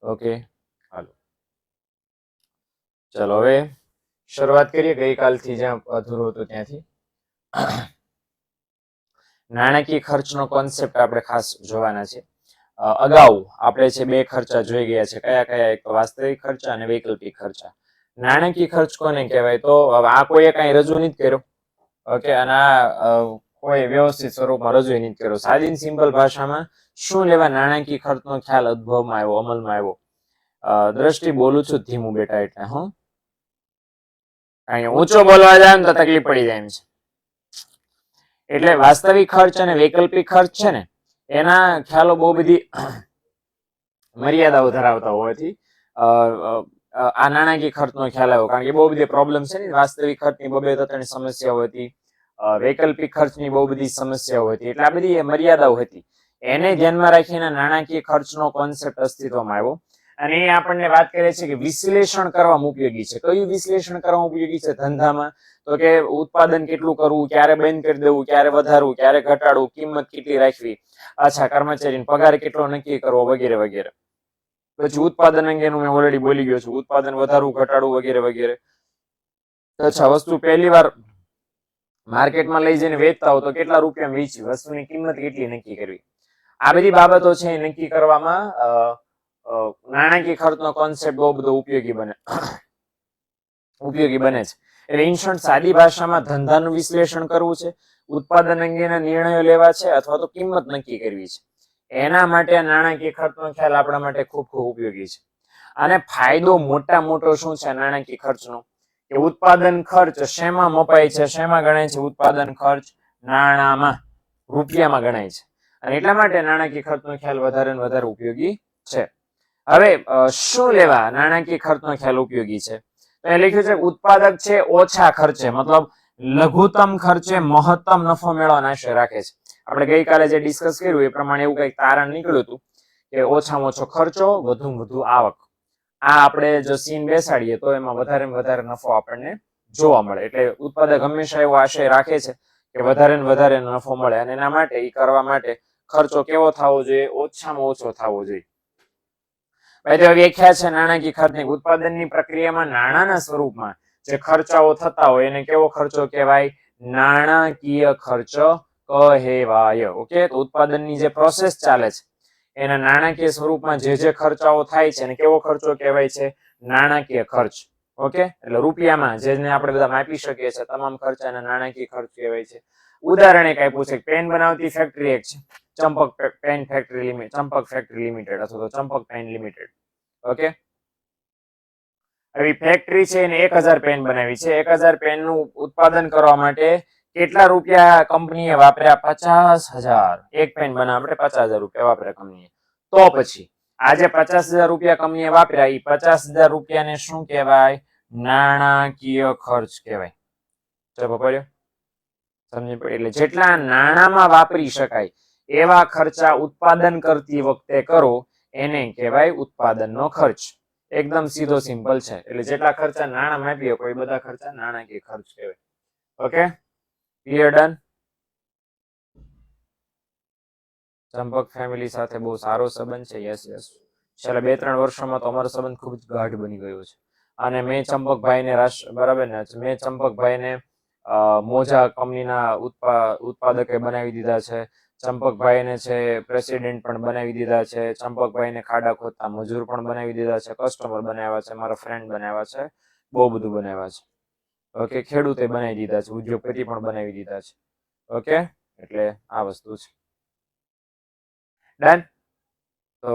Okay, હાલો ચલો હવે શરૂઆત કરીએ ગઈકાલથી જ્યાં અધૂરું હતું ત્યાંથી. નાણાકીય ખર્ચનો કોન્સેપ્ટ આપણે ખાસ જોવાના છે. અગાઉ આપણે છે બે ખર્ચા જોઈ ગયા છે. કયા કયા? એક તો વાસ્તવિક ખર્ચા અને વૈકલ્પિક ખર્ચા. નાણાકીય ખર્ચ કોને કહેવાય? તો આ કોઈએ કઈ રજૂ નથી કર્યો. ઓકે, અને આ કોઈ વ્યવસ્થિત સ્વરૂપમાં રજૂ નથી કર્યો. સાદી સિમ્પલ ભાષામાં શું લેવા નાણાકીય ખર્ચનો ખ્યાલ ઉદ્ભવમાં આવ્યો, અમલમાં આવ્યો? દ્રષ્ટિ બોલું છું ધીમું બેટા, એટલે હું અહીંયા ઊંચો બોલવા જાય ને તો તકલીફ પડી જાય એમ છે. એટલે વાસ્તવિક ખર્ચ અને વૈકલ્પિક ખર્ચ છે ને, એના ખ્યાલો બહુ બધી મર્યાદાઓ ધરાવતા હોવાથી આ નાણાકીય ખર્ચનો ખ્યાલ આવ્યો. કારણ કે બહુ બધી પ્રોબ્લેમ છે ને, વાસ્તવિક ખર્ચની બબે ત્રણ સમસ્યાઓ હતી, વૈકલ્પિક ખર્ચની બહુ બધી સમસ્યાઓ હતી. એટલે આ બધી મર્યાદાઓ હતી. એને ધ્યાનમાં રાખીને નાણાકીય ખર્ચનો કોન્સેપ્ટ અસ્તિત્વમાં આવ્યો. અને એ આપણને વાત કરે છે કે વિશ્લેષણ કરવામાં ઉપયોગી છે. કયું વિશ્લેષણ કરવામાં ઉપયોગી છે ધંધામાં? તો કે ઉત્પાદન કેટલું કરવું, ક્યારે બંધ કરી દેવું, ક્યારે વધારવું, ક્યારે ઘટાડવું, કિંમત કેટલી રાખવી, અચ્છા કર્મચારીનો પગાર કેટલો નક્કી કરવો, વગેરે વગેરે. પછી ઉત્પાદન અંગેનું મેં ઓલરેડી બોલી ગયો છું. ઉત્પાદન વધારવું, ઘટાડવું, વગેરે વગેરે. અચ્છા, વસ્તુ પહેલી વાર માર્કેટમાં લઈ જઈને વેચતા હો તો કેટલા રૂપિયામાં વેચવી, વસ્તુની કિંમત કેટલી નક્કી કરવી, આ બધી બાબતો છે એ નક્કી કરવામાં નાણાકીય ખર્ચનો કોન્સેપ્ટ બહુ બધો ઉપયોગી બને છે. એટલે ઇન શોર્ટ સાદી ભાષામાં ધંધાનું વિશ્લેષણ કરવું છે, ઉત્પાદન અંગેના નિર્ણયો લેવા છે, અથવા તો કિંમત નક્કી કરવી છે. એના માટે નાણાકીય ખર્ચનો ખ્યાલ આપણા માટે ખૂબ ખૂબ ઉપયોગી છે. અને ફાયદો મોટા મોટો શું છે નાણાકીય ખર્ચનો? કે ઉત્પાદન ખર્ચ શેમાં મપાય છે, શેમાં ગણાય છે? ઉત્પાદન ખર્ચ નાણાંમાં, રૂપિયામાં ગણાય છે. અને એટલા માટે નાણાકીય ખર્ચનો ખ્યાલ વધારે ને વધારે ઉપયોગી છે. હવે શું લેવા નાણાકીય ખર્ચનો ખ્યાલ ઉપયોગી છે? તો એ લખ્યું છે ઉત્પાદક છે ઓછા ખર્ચે, મતલબ લઘુત્તમ ખર્ચે મહત્તમ નફો મેળવવાનો આશય રાખે છે. આપણે ગઈકાલે જે ડિસ્કસ કર્યું એ પ્રમાણે એવું કઈક તારણ નીકળ્યું હતું કે ઓછામાં ઓછો ખર્ચો, વધુમાં વધુ આવક. આ આપણે જો સીન બેસાડીએ તો એમાં વધારે ને વધારે નફો આપણને જોવા મળે. એટલે ઉત્પાદક હંમેશા એવો આશય રાખે છે કે વધારે ને વધારે નફો મળે. અને એના માટે એ કરવા માટે ખર્ચો કેવો થવો જોઈએ? ઓછામાં ઓછો થવો જોઈએ. વ્યાખ્યા છે નાણાકીય ખર્ચની. ઉત્પાદનની પ્રક્રિયામાં નાણાંના સ્વરૂપમાં જે ખર્ચાઓ થતા હોય એને કેવો ખર્ચો કહેવાય? નાણાકીય ખર્ચ કહેવાય. ઓકે, તો ઉત્પાદનની જે પ્રોસેસ ચાલે છે એના નાણાકીય સ્વરૂપમાં જે ખર્ચાઓ થાય છે એને કેવો ખર્ચો કહેવાય છે? નાણાકીય ખર્ચ. ઓકે, એટલે રૂપિયામાં જેને આપણે બધા માપી શકીએ છીએ તમામ ખર્ચાને નાણાકીય ખર્ચ કહેવાય છે. ઉદાહરણ એક આપ્યું છે, પેન બનાવતી ફેક્ટરી એક છે, Champak pen factory limited, Champak factory limited અથવા તો ચંપક પેન લિમિટેડ. ઓકે, આવી ફેક્ટરી છે એને 1000 પેન બનાવી છે. 1000 પેન નું ઉત્પાદન કરવા માટે કેટલા રૂપિયા કંપનીએ વાપર્યા? 50,000. એક પેન બનાવવા માટે 50,000 રૂપિયા વાપર્યા કંપનીએ. તો પછી આજે 50,000 રૂપિયા કંપનીએ વાપર્યા, એ 50,000 રૂપિયાને શું કહેવાય? નાણાકીય ખર્ચ કહેવાય. ચલો પડ્યો? સમજી પડ્યું? એટલે જેટલા નાણાંમાં વાપરી શકાય એવા ખર્ચા ઉત્પાદન કરતી વખતે કરો એને કહેવાય ઉત્પાદનનો ખર્ચ. એકદમ સીધો સિમ્પલ છે. એટલે જેટલા ખર્ચા નાણાં માપી શકો એ બધા ખર્ચા નાણાકીય ખર્ચ કહેવાય. Okay, clear? Done? Champak family સાથે બહુ સારો સંબંધ છે. યસ યસ, છેલ્લા 2-3 વર્ષોમાં તો અમારો સંબંધ ખૂબ જ ગાઢ બની ગયો છે. અને મેં ચંપકભાઈને બરાબર ને, મેં ચંપકભાઈને મોજા કંપનીના ઉત્પાદકે બનાવી દીધા છે. ચંપકભાઈને છે પ્રેસિડેન્ટ પણ બનાવી દીધા છે. ચંપકભાઈને ખાડા ખોદતા મજૂર પણ બનાવી દીધા છે. કસ્ટમર બનાવ્યા છે, મારા ફ્રેન્ડ બનાવ્યા છે, બહુ બધું બનાવ્યા છે. ઓકે, ખેડૂતે બનાવી દીધા છે, ઉદ્યોગપતિ પણ બનાવી દીધા છે. ઓકે, એટલે આ વસ્તુ છે. ડન? તો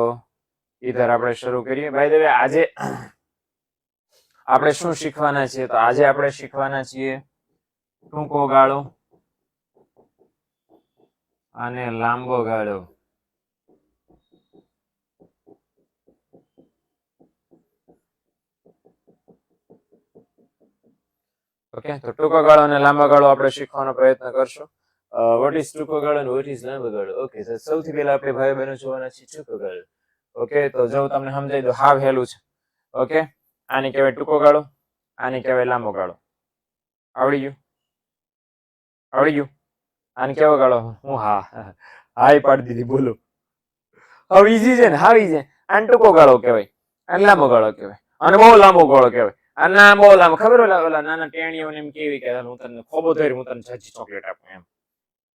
ઈધર આપણે શરૂ કરીએ. બાય ધ વે આજે આપણે શું શીખવાના છીએ? તો આજે આપણે શીખવાના છીએ ટૂંકો ગાળો અને લાંબો ગાળો. ઓકે, તો ટૂંકો ગાળો અને લાંબા ગાળો આપણે શીખવાનો પ્રયત્ન કરશું. વોટ ઇઝ ટૂંકો ગાળો અને વોટ ઇઝ લાંબો ગાળો? ઓકે, તો સૌથી પહેલા આપણે ભાઈ બહેનો જોવાના છીએ ટૂંકો ગાળો. ઓકે, તો જો તમને સમજાય તો હાવ હેલું છે. ઓકે, આને કહેવાય ટૂંકો ગાળો, આને કહેવાય લાંબો ગાળો. આવડી ગયું? આવડી ગયું? આને કેવો ગાળો? હું હાય પાડી દીધી. બોલો, હવે ઈઝી છે ને? હાવ ઈઝી. આને ટૂંકો ગાળો કહેવાય. આને લાંબો ગાળો કહેવાય, અને બહુ લાંબો ગાળો કહેવાય. આના બહુ લાંબો ખબર ઓલા નાના ટેણીઓને એમ કેવી કે હું તને ખોબો ધરી હું તને જાજી ચોકલેટ આપું એમ.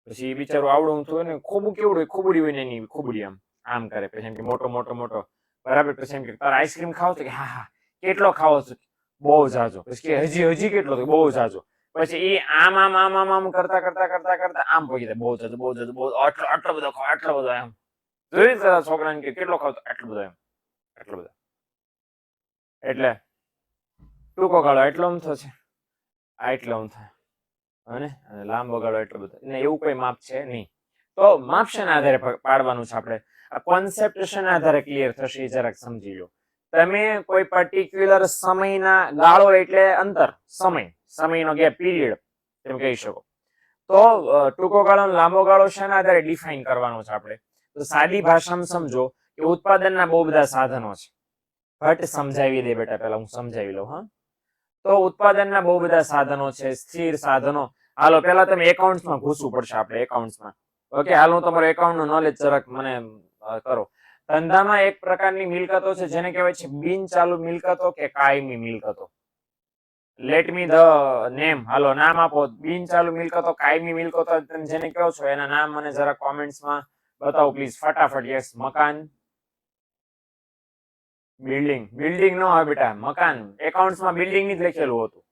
પછી એ બિચારું આવડું થયું ને ખોબું કેવડું હોય, ખોબડી હોય ને એની ખોબડી આમ કરે. પછી એમ કે મોટો મોટો મોટો બરાબર. પછી એમ કે તારે આઈસ્ક્રીમ ખાવો તો કે હા હા. કેટલો ખાવો છો? બહુ જાજો. પછી કે હજી કેટલો? બહુ જાજો. પછી એ આમ આમ આમ આમ આમ કરતા કરતા કરતા કરતા આમ પહોંચી જાય બહુ જાજો બહુ જાજો બહુ આટલો બધો ખાવ આટલો બધો એમ. જોયું છોકરાને કે કેટલો ખાવ? આટલો બધો એમ આટલો બધો. એટલે ટૂંકો ગાળો એટલો અમથો છે, આ એટલો અમથો અને લાંબો ગાળો એટલો બધો. ને એવું કોઈ માપ છે નહીં. તો માપ શેના આધારે પાડવાનું છે આપણે? આ કોન્સેપ્ટ શેના આધારે ક્લિયર થશે એ જરાક સમજી લો. તમે કોઈ પર્ટિક્યુલર સમયના ગાળો એટલે અંતર, સમયનો ગેપ, પીરિયડ તેમ કહી શકો. તો ટૂંકો ગાળો લાંબો ગાળો શેના આધારે ડિફાઇન કરવાનો છે આપણે? તો સાદી ભાષામાં સમજો કે ઉત્પાદનના બહુ બધા સાધનો છે. ભટ્ટ સમજાવી દે બેટા, પહેલા હું સમજાવી લઉં. હા, તો ઉત્પાદનના બહુ બધા સાધનો છે, સ્થિર સાધનો. હાલો પહેલા તમે એકાઉન્ટ્સમાં ઘૂસવું પડશે આપણે, એકાઉન્ટ્સમાં. ઓકે, હાલ હું તમારું એકાઉન્ટનું નોલેજ જરાક મને કરો. ધંધામાં એક પ્રકારની મિલકતો છે જેને કહેવાય છે બિન ચાલુ મિલકતો કે કાયમી મિલકતો. Let me the name. હાલો નામ આપો. બિન ચાલુ મિલકતો, કાયમી મિલકતો તમે જેને કહો છો એના નામ મને જરા કોમેન્ટ્સમાં બતાવો પ્લીઝ, ફટાફટ. યસ, મકાન, બિલ્ડિંગ. બિલ્ડિંગ નો આવે બેટા, મકાન. એકાઉન્ટ્સમાં બિલ્ડિંગ ની જ લખેલું હતું.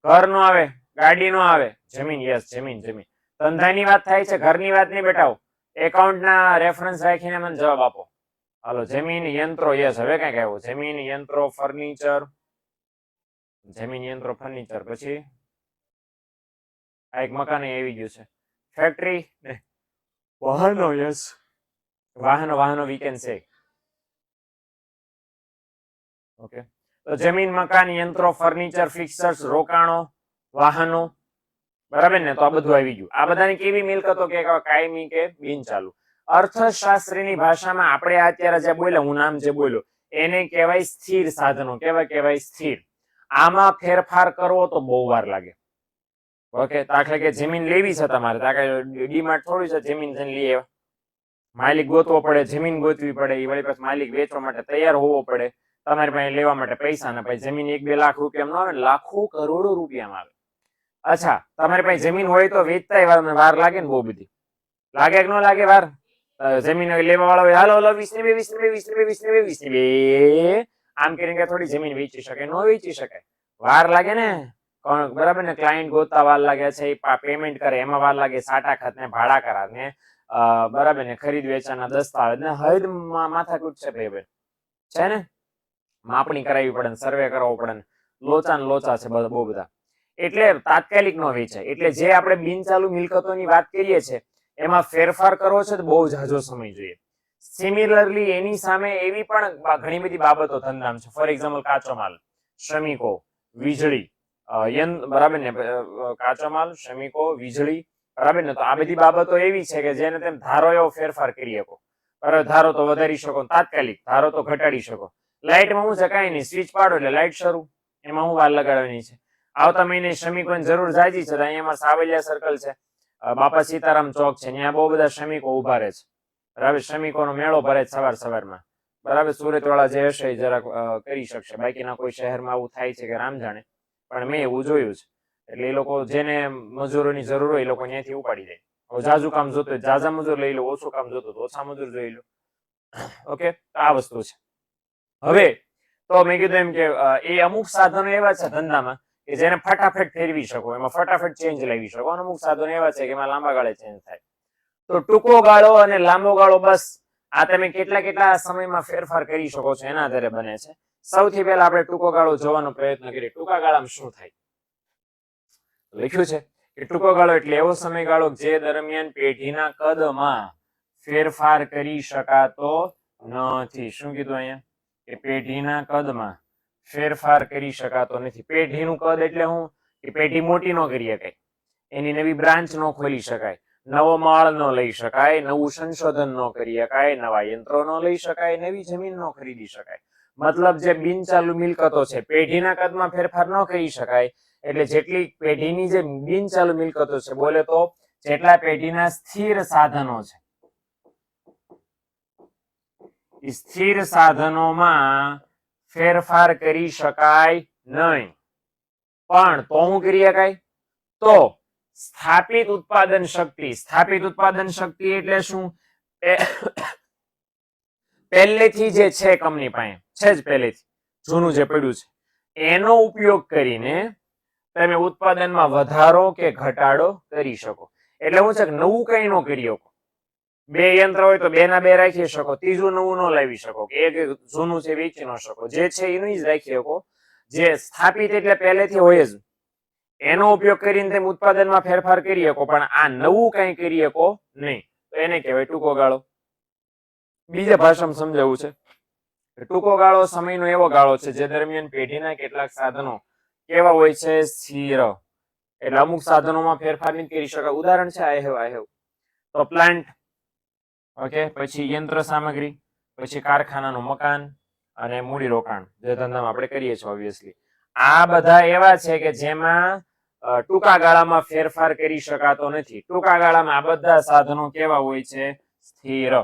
ઘર નો આવે, ગાડી નો આવે, જમીન. યસ, જમીન. જમીન. ધંધાની વાત થાય છે, ઘરની વાત નહીં બેટા. એકાઉન્ટના રેફરન્સ રાખીને મને જવાબ આપો. હાલો, જમીન, યંત્રો. યસ, હવે કઈક આવ્યું. જમીન, યંત્રો, ફર્નિચર. જમીન, યંત્રો, ફર્નિચર. પછી આ એક મકાન આવી ગયું છે. ફેક્ટરી, વાહનો. યસ, વાહનો. વાહનો વી કેન સે. ઓકે, તો જમીન, મકાન, યંત્રો, ફર્નિચર, ફિક્સર્સ, રોકાણો, વાહનો. બરાબર ને? તો આ બધું આવી ગયું. આ બધાની કેવી મિલકતો કે કાયમી કે બિન ચાલુ. અર્થશાસ્ત્રીની ભાષામાં આપણે અત્યારે જે બોલ્યા, હું નામ જે બોલ્યો એને કહેવાય સ્થિર સાધનો. કહેવાય સ્થિર. આમાં ફેરફાર કરવો તો બહુ વાર લાગે. ઓકે, દાખલા કે જમીન લેવી છે તમારે, દાખલા ડીમાર્ટ થોડી છે જમીન લઈ આવ્યા. માલિક ગોતવો પડે, જમીન ગોતવી પડે, એ વળી પાછું માલિક વેચવા માટે તૈયાર હોવો પડે. તમારી પાસે લેવા માટે પૈસા ના ભાઈ, જમીન 1-2 લાખ રૂપિયામાં આવે, લાખો કરોડો રૂપિયામાં આવે. અચ્છા, તમારી પાસે જમીન હોય તો વેચતા વાર લાગે ને બહુ બધી. લાગે કે ન લાગે વાર? જમીન લેવા વાળા હોય, હાલો 20 આમ કરીને થોડી જમીન વેચી શકે? ન વેચી શકે, વાર લાગે ને. બરાબર ને? ક્લાયન્ટ ગોતતા વાર લાગે છે, પેમેન્ટ કરે એમાં વાર લાગે, સાટા ખાત ને ભાડા કરા ને બરાબર ને ખરીદ વેચાણના દસ્તાવેજ ને હદ માથાકૂટ છે ભાઈ છે ને. માપણી કરાવવી પડે, સર્વે કરવો પડે, લોચા છે બહુ બધા. એટલે તાત્કાલિક નો વેચાય. એટલે જે આપણે બિન ચાલુ મિલકતોની વાત કરીએ છીએ એમાં ફેરફાર કરવો છે તો બહુ ઝાઝો સમય જોઈએ. સિમિલરલી એની સામે એવી પણ ઘણી બધી બાબતો ધંધામાં છે. ફોર એક્ઝામ્પલ, કાચો માલ, શ્રમિકો, વીજળી, બરાબર ને? કાચો માલ, શ્રમિકો, વીજળી, બરાબર ને? તો આ બધી બાબતો એવી છે કે જેને તેમ ધારો એવો ફેરફાર કરી શકો. બરાબર, ધારો તો વધારી શકો, તાત્કાલિક. ધારો તો ઘટાડી શકો. લાઇટમાં હું છે, કાંઈ નહીં, સ્વિચ પાડો એટલે લાઇટ શરૂ. એમાં હું વાર લગાડવાની છે? આવતા મહિને શ્રમિકોની જરૂર જાજી છે. અહીંયા સાવલિયા સર્કલ છે, બાપા સીતારામ ચોક છે, ત્યાં બહુ બધા શ્રમિકો ઉભા રહે છે. બરાબર, શ્રમિકોનો મેળો ભરે સવારમાં. બરાબર, સુરત વાળા જે હશે જરાક કરી શકશે, બાકીના કોઈ શહેરમાં આવું થાય છે કે રામ જાણે, પણ મેં એવું જોયું છે. એટલે એ લોકો જેને મજૂરોની જરૂર હોય એ લોકો ત્યાંથી ઉપાડી જાય. જાજુ કામ જોતું હોય જાજા મજૂર લઈ લો, ઓછું કામ જોતું તો ઓછા મજૂર જોઈ લો. ઓકે, આ વસ્તુ છે. હવે તો મેં કીધું એમ કે એ અમુક સાધનો એવા છે ધંધામાં કે જેને ફટાફટ ફેરવી શકો, એમાં ફટાફટ ચેન્જ લાવી શકો. અમુક સાધનો એવા છે કે એમાં લાંબા ગાળે ચેન્જ થાય. તો ટૂંકો ગાળો અને લાંબો ગાળો, બસ આ તમે કેટલા સમયમાં ફેરફાર કરી શકો છો એના આધારે બને છે. સૌથી પહેલા આપણે ટૂંકો ગાળો જોવાનો પ્રયત્ન કરીએ. ટૂંકા ગાળામાં શું થાય? લખ્યું છે કે ટૂંકો ગાળો એટલે એવો સમયગાળો જે દરમિયાન પેઢીના કદમાં ફેરફાર કરી શકાતો નથી. શું કીધું અહીંયા? કે પેઢીના કદમાં ફેરફાર કરી શકાતો નથી. પેઢીનું કદ એટલે હું? કે પેઢી મોટી ન કરી શકાય, એની નવી બ્રાન્ચ ન ખોલી શકાય, નવો માળ ન લઈ શકાય, નવું સંશોધન ન કરી શકાય, નવા યંત્રો ન લઈ શકાય, નવી જમીન ન ખરીદી શકાય. મતલબ જે બિનચાલુ મિલકતો છે પેઢીના કદમાં ફેરફાર ન કરી શકાય. એટલે જેટલી પેઢીની જે બિનચાલુ મિલકતો છે, બોલે તો જેટલા પેઢીના સ્થિર સાધનો છે, સ્થિર સાધનોમાં ફેરફાર કરી શકાય નહીં. પણ તો હું કરી શકાય? તો સ્થાપિત ઉત્પાદન શક્તિ. સ્થાપિત ઉત્પાદન શક્તિ એટલે શું? પહેલેથી જે છે કંપની પાસે છે જ, પહેલેથી જૂનું જે પડ્યું છે એનો ઉપયોગ કરીને તમે ઉત્પાદનમાં વધારો કે ઘટાડો કરી શકો. એટલે હું છે કે નવું કઈ ન કરી શકો. બે યંત્ર હોય તો બે ના બે રાખી શકો, ત્રીજું નવું ન લાવી શકો, કે એક જૂનું છે વેચી ન શકો. જે છે એનું જ રાખી શકો. જે સ્થાપિત એટલે પહેલેથી હોય જ, એનો ઉપયોગ કરીને તમે ઉત્પાદનમાં ફેરફાર કરી શકો, પણ આ નવું કઈ કરી શકો નહીં. તો એને કહેવાય ટૂંકો ગાળો. બીજા ભાષામાં સમજાવવું છે, ટૂંકો ગાળો સમયનો એવો ગાળો છે જે દરમિયાન પેઢીના કેટલાક સાધનો કેવા હોય છે? સ્થિર. એટલે અમુક સાધનોમાં ફેરફાર નહીં કરી શકાય. ઉદાહરણ છે આઈ હેવ તો પ્લાન્ટ, ઓકે, પછી યંત્ર સામગ્રી, પછી કારખાનાનું મકાન અને મૂડી રોકાણ, જે ધંધામાં આપણે કરીએ છીએ ઓબ્વિયસલી. આ બધા એવા છે કે જેમાં ટૂંકા ગાળામાં ફેરફાર કરી શકાતો નથી. ટૂંકા ગાળામાં આ બધા સાધનો કેવા હોય છે? સ્થિર.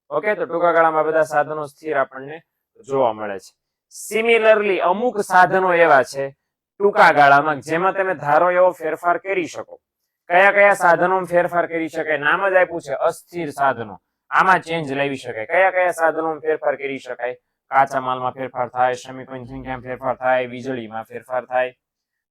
ઓકે, તો ટૂંકા ગાળામાં બધા સાધનો સ્થિર આપણને જોવા મળે છે. સિમિલરલી અમુક સાધનો એવા છે ટૂંકા ગાળામાં જેમાં તમે ધારો એવો ફેરફાર કરી શકો. કયા કયા સાધનોમાં ફેરફાર કરી શકાય? નામ જ આપ્યું છે અસ્થિર સાધનો. આમાં ચેન્જ લાવી શકાય. કયા કયા સાધનોમાં ફેરફાર કરી શકાય? કાચા માલમાં ફેરફાર થાય, શ્રમિકોની સંખ્યામાં ફેરફાર થાય, વીજળીમાં ફેરફાર થાય.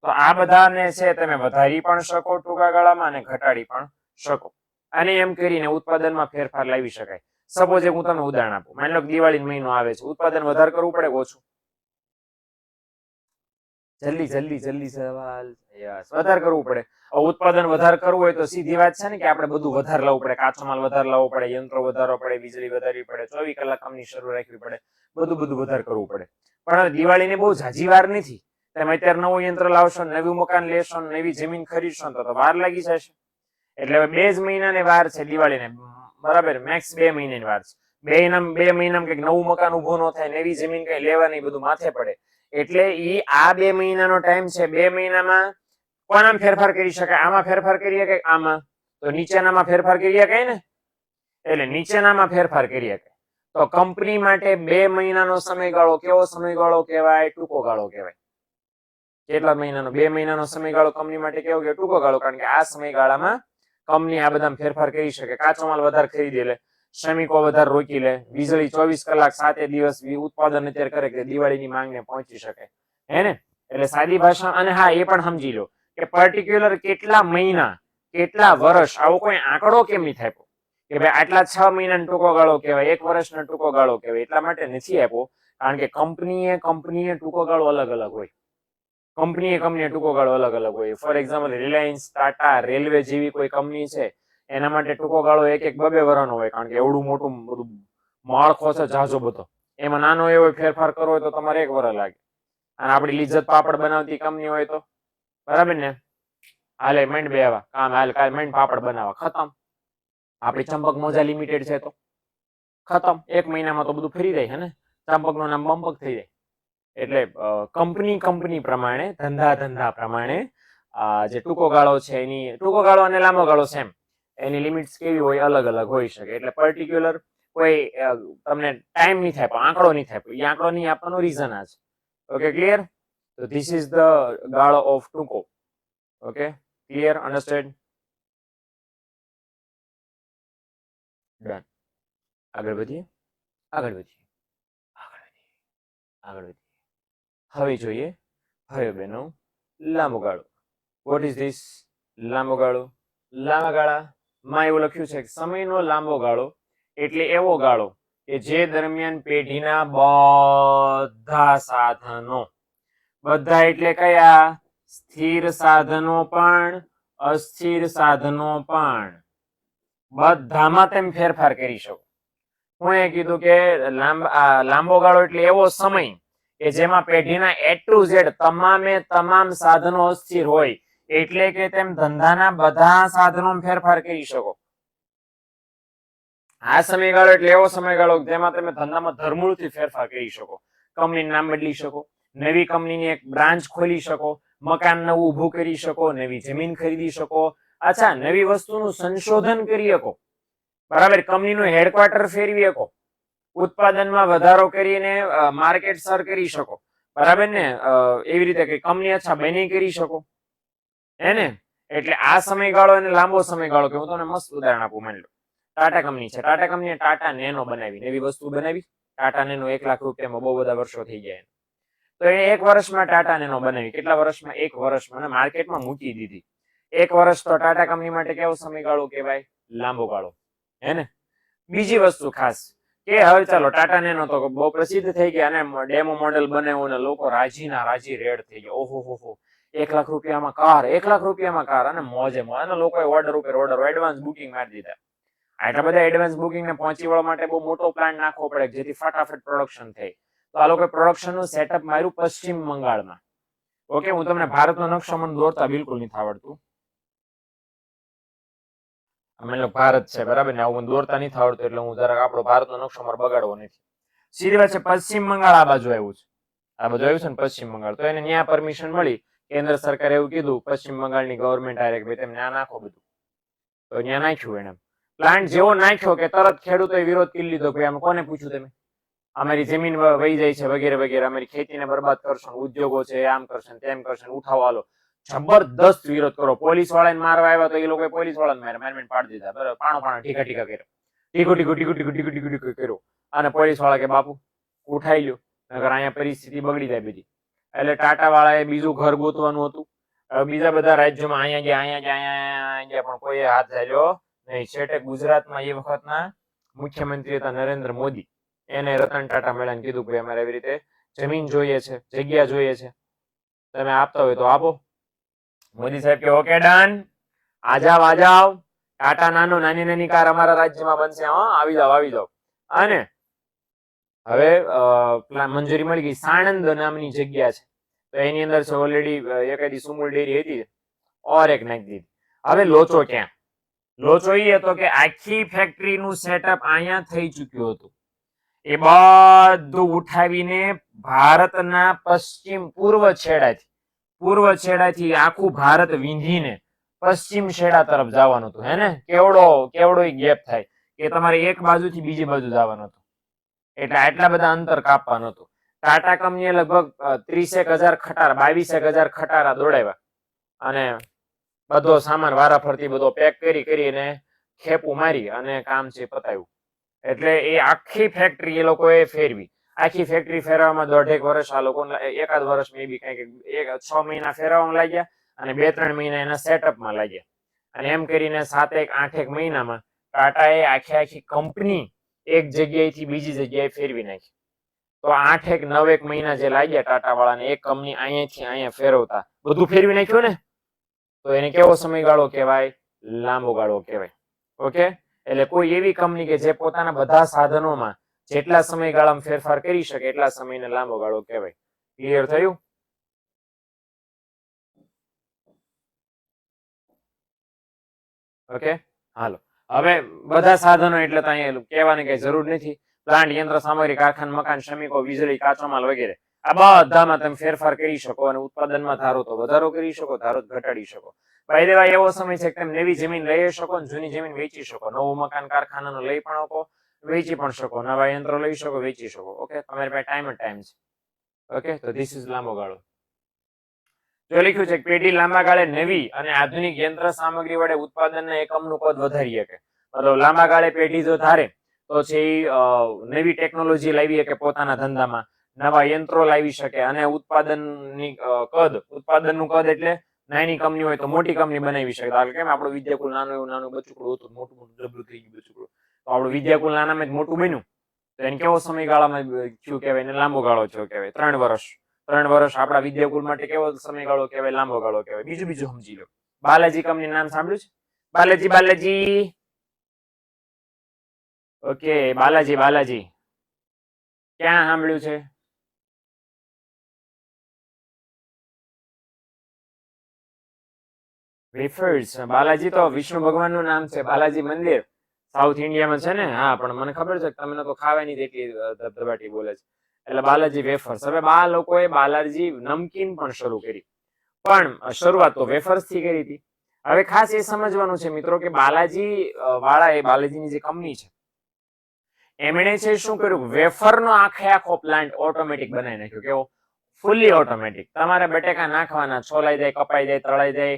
તો આ બધાને છે તમે વધારી પણ શકો ટૂંકા ગાળામાં અને ઘટાડી પણ શકો. અને એમ કરીને ઉત્પાદનમાં ફેરફાર લાવી શકાય. સપોઝ હું તમને ઉદાહરણ આપું. માની લો દિવાળી મહિનો આવે છે, ઉત્પાદન વધારે કરવું પડે કે ઓછું? જલ્દી જલ્દી જલ્દી સવાલ. યસ, વધારે કરવું પડે. ઉત્પાદન વધારે કરવું હોય તો સીધી વાત છે ને કે આપણે બધું વધારે લાવવું પડે. કાચો માલ વધારે લાવવો પડે, યંત્રો વધારવા પડે, વીજળી વધારવી પડે, 24 કલાક કામની શરૂ રાખવી પડે, બધું વધારે કરવું પડે. પણ દિવાળીની બહુ ઝાઝી વાર નથી. તમે અત્યારે નવું યંત્ર લાવશો, નવું મકાન લેશો, નવી જમીન ખરીદશો તો વાર લાગી જશે. એટલે 2 જ મહિનાની વાર છે દિવાળીને, બરાબર? મેક્સ 2 મહિનાની વાર છે. 2 મહિનામાં કઈક નવું મકાન ઉભું ન થાય, નવી જમીન કઈ લેવા નહીં, બધું માથે પડે. એટલે ઈ આ 2 મહિનાનો ટાઈમ છે. 2 મહિનામાં કોનામાં ફેરફાર કરી શકાય? આમાં ફેરફાર કરી શકાય, આમાં તો નીચેનામાં ફેરફાર કરી શકાય ને. એટલે નીચેનામાં ફેરફાર કરી શકાય. તો કંપની માટે 2 મહિનાનો સમયગાળો કેવો સમયગાળો કહેવાય? ટૂંકો ગાળો કહેવાય. કેટલા મહિનાનો? 2 મહિનાનો સમયગાળો કંપની માટે કેવો કે ટૂંકો ગાળો? કારણ કે આ સમયગાળામાં કંપની આ બધા ફેરફાર કરી શકે. કાચો માલ વધારે ખરીદી લે, શ્રમિકો વધારે રોકી લે, વીજળી 24 કલાક 7 દિવસ ઉત્પાદન અત્યારે કરે કે દિવાળીની માંગને પહોંચી શકે, હે ને? એટલે સાદી ભાષા. અને હા, એ પણ સમજી લો કે પર્ટિક્યુલર કેટલા મહિના, કેટલા વર્ષ, આવો કોઈ આંકડો કેમ નહીં થાય કે ભાઈ આટલા 6 મહિનાનો ટૂંકો ગાળો કહેવાય, 1 વર્ષનો ટૂંકો ગાળો કહેવાય. એટલા માટે નથી આપ્યો કારણ કે કંપનીએ ટૂંકો ગાળો અલગ અલગ હોય. કંપનીએ ટૂંકો ગાળો અલગ અલગ હોય. For example Reliance, Tata, railway જેવી કોઈ કંપની છે, એના માટે ટૂંકો ગાળો 1-2 વર્ષનો હોય. કારણ કે એવડું મોટું બધું માળખો છે જાજો બધો, એમાં નાનો એવો ફેરફાર કરવો હોય તો તમારે 1 વર્ષ લાગે. અને આપણી લિજ્જત પાપડ બનાવતી કંપની હોય તો, બરાબર ને, હાલે માંડ બેવા કામ, હાલ કાલ માંડ પાપડ બનાવવા, ખતમ. આપણી ચંપક મોજા લિમિટેડ છે તો ખતમ. 1 મહિનામાં તો બધું ફરી જાય, હે ને? ચંપકનું નામ બંપક થઈ જાય. એટલે કંપની પ્રમાણે, ધંધા પ્રમાણે જે ટૂંકો ગાળો છે એની, ટૂંકો ગાળો અને લાંબો ગાળો સેમ, એની લિમિટ્સ કેવી હોય? અલગ અલગ હોઈ શકે. એટલે પર્ટિક્યુલર કોઈ તમને ટાઈમ નહીં થાય, આંકડો નહીં થાય. એ આંકડો નહીં આપવાનું રીઝન આ છે. Okay, clear? તો ધીસ ઇઝ ધ ગાળો ઓફ ટૂંકો. Okay, clear? અન્ડરસ્ટેન્ડ? ડન. આગળ વધીએ. હવે જોઈએ ભાઈઓ બહેનો લાંબો ગાળો. What is this? લાંબો ગાળો. લાંબા ગાળામાં એવું લખ્યું છે કે સમયનો લાંબો ગાળો એટલે એવો ગાળો કે જે દરમિયાન પેઢીના બધા સાધનો, બધા એટલે કયા? સ્થિર સાધનો પણ, અસ્થિર સાધનો પણ, બધામાં તમે ફેરફાર કરી શકો. હું એ કીધું કે લાંબો ગાળો એટલે એવો સમય કે જેમાં પેઢીના A to Z તમામ સાધનો અસ્થિર હોય. એટલે કે તેમ ધંધાના બધા સાધનોમાં ફેરફાર કરી શકો. આ સમયગાળો એટલે એવો સમયગાળો જેમાં તમે ધંધામાં ધરમૂળથી ફેરફાર કરી શકો. કંપનીનું નામ બદલી શકો, નવી કંપનીની એક બ્રાન્ચ ખોલી શકો, મકાન નવું ઊભું કરી શકો, નવી જમીન ખરીદી શકો, અચ્છા નવી વસ્તુનું સંશોધન કરી શકો, બરાબર? કંપનીનું હેડક્વાર્ટર ફેરવી શકો, ઉત્પાદનમાં વધારો કરીને માર્કેટ સર કરી શકો, બરાબર ને? એવી રીતે કે કંપની અચ્છા બની કરી શકો, હે ને? એટલે આ સમયગાળો અને લાંબો સમયગાળો કે હું તમને મસ્ત ઉદાહરણ આપું. માની લો ટાટા કંપની છે, ટાટા કંપનીએ ટાટા નેનો બનાવી, એવી વસ્તુ બનાવી. ટાટા નેનો 1 લાખ રૂપિયામાં બહુ બધા વર્ષો થઈ ગયા. તો એને 1 વર્ષમાં ટાટા નેનો બનાવી. કેટલા વર્ષમાં? 1 વર્ષમાં, અને માર્કેટમાં મૂકી દીધી. 1 વર્ષ તો ટાટા કંપની માટે કેવો સમયગાળો કહેવાય? લાંબો ગાળો, હે ને? બીજી વસ્તુ ખાસ કે હવે ચાલો ટાટા નેનો તો બહુ પ્રસિદ્ધ થઈ ગયા અને ડેમો મોડેલ બનાવ્યું અને લોકો રાજીના રાજી રેડ થઈ ગયા. ઓહો હો હો, 1 લાખ રૂપિયામાં કાર, 1 લાખ રૂપિયામાં કાર, અને મોજે મોજ. અને લોકોએ ઓર્ડર ઉપર ઓર્ડર, એડવાન્સ બુકિંગ મારી દીધા. આટલા બધા એડવાન્સ બુકિંગ ને પહોંચી વળવા માટે બહુ મોટો પ્લાન નાખવો પડે જેથી ફટાફટ પ્રોડક્શન થાય. તો આ લોકો પ્રોડક્શન નું સેટઅપ માર્યું પશ્ચિમ બંગાળમાં. ઓકે, હું તમને ભારતનો નકશો મને દોરતા બિલકુલ નથી આવડતું. અમે લોકો ભારત છે, બરાબર ને? આવું દોરતા નથી આવડતું એટલે હું જરાક આપણો ભારતનો નકશો મારે બગાડવો નથી. સીધી વાત છે, પશ્ચિમ બંગાળ આ બાજુ આવ્યું છે. આ બાજુ આવ્યું છે ને પશ્ચિમ બંગાળ. તો એને ન્યા પરમિશન મળી. કેન્દ્ર સરકારે એવું કીધું, પશ્ચિમ બંગાળની ગવર્મેન્ટ આરે કે ભાઈ તમે ન્યા નાખો બધું. તો ન્યા નાખ્યું એને. પ્લાન્ટ જેવો નાખ્યો કે તરત ખેડૂતોએ વિરોધ કરી લીધો. ભાઈ આમ કોને પૂછ્યું તમે? અમારી જમીન વહી જાય છે વગેરે વગેરે, અમારી ખેતીને બરબાદ કરશો, ઉદ્યોગો છે આમ કરશે તેમ કરશે, ઉઠાવો હાલો. જબરદસ્ત વિરોધ કરો. પોલીસ વાળાને મારવા આવ્યા તો એ લોકો પોલીસ વાળાને મારમેન્ટ પાડી દીધા. બરાબર, પાણો ટીકા ટીકા કર્યો, ટીકો કર્યો. અને પોલીસ વાળા કે બાપુ ઉઠાઈ લ્યો, નકર અહીંયા પરિસ્થિતિ બગડી જાય બધી. એટલે ટાટા વાળાએ બીજું ઘર ગોતવાનું હતું. બીજા બધા રાજ્યોમાં અહીંયા ગયા પણ કોઈ હાથ ઝાલ્યો નહીં. છેટે ગુજરાતમાં એ વખતના મુખ્યમંત્રી હતા નરેન્દ્ર મોદી. એને રતન ટાટા મળ્યા કીધું ભાઈ અમારે એવી રીતે જમીન જોઈએ છે, જગ્યા જોઈએ છે, તમે આપતા હોય તો આપો. મોદી સાહેબ કે ઓકે ડન, આજાવ. ટાટા નાનો નાની નાની કાર અમારા રાજ્યમાં બનશે, હા આવી જાવ. અને હવે મંજૂરી મળી ગઈ. સાણંદ નામની જગ્યા છે, તો એની અંદર છે ઓલરેડી એકાદી સુમુલ ડેરી હતી ઓર એક નાખી દીધી. હવે લોચો ક્યાં? લોચો એ હતો કે આખી ફેક્ટરી નું સેટઅપ અહીંયા થઈ ચુક્યું હતું. એ બધું ઉઠાવીને ભારતના પૂર્વ છેડાથી આખું ભારત વીંધીને પશ્ચિમ છેડા તરફ જવાનું હતું, હે ને? કેવડો ગેપ થાય કે તમારે એક બાજુથી બીજી બાજુ જવાનું હતું. એટલે આટલા બધા અંતર કાપવાનું હતું. ટાટા કંપનીએ લગભગ 30,000 ખટારા, 22,000 ખટારા દોડાવ્યા અને બધો સામાન વારાફરતી બધો પેક કરીને ખેપું મારી અને કામ છે પતાવ્યું. એટલે એ આખી ફેક્ટરી એ લોકોએ ફેરવી. આખી ફેક્ટરી ફેરવામાં 1.5 વર્ષ, આ લોકો 1 વર્ષ મે બી કંઈક 6 મહિના ફેરવવામાં લાગ્યા અને 2-3 મહિના એના સેટઅપમાં લાગ્યા. અને એમ કરીને 7-8 મહિનામાં ટાટાએ આખી કંપની એક જગ્યાએથી બીજી જગ્યાએ ફેરવી નાખી. તો 8-9 મહિના જે લાગ્યા ટાટા વાળાને એક કંપની અહીંયાથી અહીંયા ફેરવતા, બધું ફેરવી નાખ્યું ને, તો એને કેવો સમયગાળો કહેવાય? લાંબો ગાળો કહેવાય. ઓકે, એટલે કોઈ એવી કંપની કે જે પોતાના બધા સાધનોમાં જેટલા સમયગાળામાં ફેરફાર કરી શકે એટલા સમયને લાંબો ગાળો કહેવાય. ક્લિયર થયું? ઓકે, હાલો. હવે બધા સાધનો એટલે તો અહીંયા કહેવાની કઈ જરૂર નથી. પ્લાન્ટ, યંત્ર સામગ્રી, કારખાના, મકાન, શ્રમિકો, વીજળી, કાચો માલ વગેરે, આ બધામાં તમે ફેરફાર કરી શકો અને ઉત્પાદનમાં ધારો તો વધારો કરી શકો, ધારો તો ઘટાડી શકો. ભાઈ દેવા એવો સમય છે કે તમે નવી જમીન લઈ શકો ને જૂની જમીન વેચી શકો. નવું મકાન, કારખાનાનું લઈ પણ શકો, વેચી પણ શકો. નવા યંત્રો લઈ શકો, વેચી શકો. ઓકે, તમારી પાસે ટાઈમ છે. ઓકે, તો ધીસ ઇઝ લાંબો ગાળો. જો લખ્યું છે પેઢી લાંબા ગાળે નવી અને આધુનિક યંત્ર સામગ્રી વડે ઉત્પાદનના એકમનું કદ વધારી શકે. મતલબ લાંબા ગાળે પેઢી જો ધારે તો છે નવી ટેકનોલોજી લાવી શકે પોતાના ધંધામાં, નવા યંત્રો લાવી શકે અને ઉત્પાદનનું કદ એટલે નાની કંપની હોય તો મોટી કંપની બનાવી શકે. કેમ આપણું વિદ્યાકુલ નાનું બચુકડું હતું, મોટું ડબલું થઈ ગયું બચુકડું, તો આપણું વિદ્યાકુલ નાનામાં જ મોટું બન્યું. તો એને કેવો સમયગાળામાં થયું કહેવાય? એને લાંબો ગાળો થયો કહેવાય. 3 વર્ષ. 3 વર્ષ આપણા વિદ્યાકુલ માટે કેવો સમયગાળો કહેવાય? લાંબો ગાળો કહેવાય. બીજું સમજી લો. બાલાજી કંપની નામ સાંભળ્યું છે? બાલાજી. ઓકે, બાલાજી ક્યાં સાંભળ્યું છે? વેફર્સ. બાલાજી તો વિષ્ણુ ભગવાનનું નામ છે. બાલાજી મંદિર સાઉથ ઇન્ડિયામાં છે ને? હા, પણ મને ખબર છે કે તમને તો ખાવાની જેટલી ધબધબાટી બોલે છે. એટલે બાલાજી વેફર્સ. હવે આ લોકોએ બાલાજી નમકીન પણ શરૂ કરી, પણ શરૂઆત તો વેફર્સ થી કરી હતી. હવે ખાસ એ સમજવાનું છે મિત્રો કે બાલાજી વાળા, એ બાલાજીની જે કંપની છે એમણે છે શું કર્યું, વેફરનો આખો પ્લાન્ટ ઓટોમેટિક બનાવી નાખ્યો. કેવો? ફૂલી ઓટોમેટિક. તમારે બટેકા નાખવાના, છોલાઈ જાય, કપાઈ જાય, તળાઈ જાય,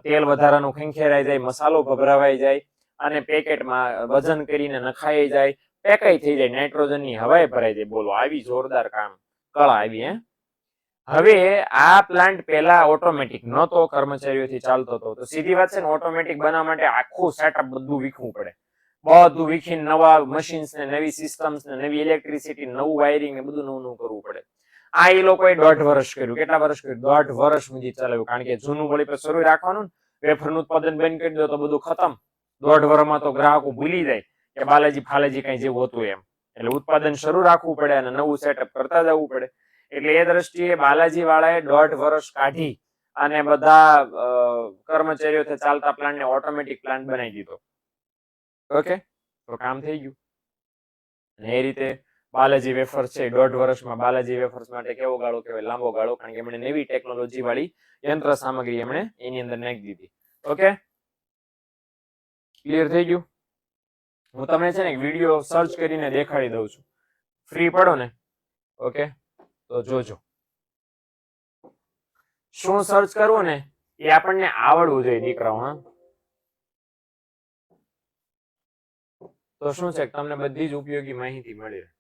તેલ વધારાનું ખંખેરાઈ જાય, મસાલો ભભરાવાઈ જાય અને પેકેટમાં વજન કરીને નખાઈ જાય, પેકાઈ થઈ જાય, નાઇટ્રોજનની હવાએ ભરાઈ જાય. બોલો, આવી જોરદાર કામ કળા આવી. હવે આ પ્લાન્ટ પહેલા ઓટોમેટિક નહોતો, કર્મચારીઓથી ચાલતો હતો. તો સીધી વાત છે ને, ઓટોમેટિક બનાવવા માટે આખું સેટઅપ બધું વીખવું પડે. બધું વીખીને નવા મશીન્સ ને, નવી સિસ્ટમ્સ ને, નવી ઇલેક્ટ્રિસિટી, નવું વાયરિંગ ને બધું નવું કરવું પડે. આ એ લોકોએ 1.5 વર્ષ કર્યું. કેટલા વર્ષ કર્યું? 1.5 વર્ષ સુધી ચલાવ્યું. કારણ કે જૂનું વળી પર શરૂ રાખવાનું, વેફરનું ઉત્પાદન બંધ કરી દો તો બધું ખતમ. 1.5 વર્ષમાં તો ગ્રાહકો ભૂલી જાય કે બાલાજી ફાલાજી કઈ જેવું હતું એમ. એટલે ઉત્પાદન શરૂ રાખવું પડે અને નવું સેટઅપ કરતા જવું પડે. એટલે એ દ્રષ્ટિએ બાલાજી વાળાએ 1.5 વર્ષ કાઢી અને બધા કર્મચારીઓથી ચાલતા પ્લાન્ટને ઓટોમેટિક પ્લાન્ટ બનાવી દીધો. ઓકે, તો કામ થઈ ગયું. અને એ રીતે બાલાજી વેફર છે 1.5 વર્ષમાં બાલાજી વેફર્સ માટે કેવો ગાળો કહેવાય? લાંબો ગાળો. કારણ કે એમણે નવી ટેકનોલોજી વાળી યંત્ર સામગ્રી એમણે એની અંદર નાખી દીધી. ઓકે, ક્લિયર થઈ ગયું? હું તમને છે ને એક વિડીયો સર્ચ કરીને દેખાડી દઉં છું. ફ્રી પડો ને, ઓકે, તો જોજો. શું સર્ચ કરવું ને એ આપણને આવડવું જોઈએ દીકરાઓ. હા, તો શું છે, તમને બધી જ ઉપયોગી માહિતી મળી રહે.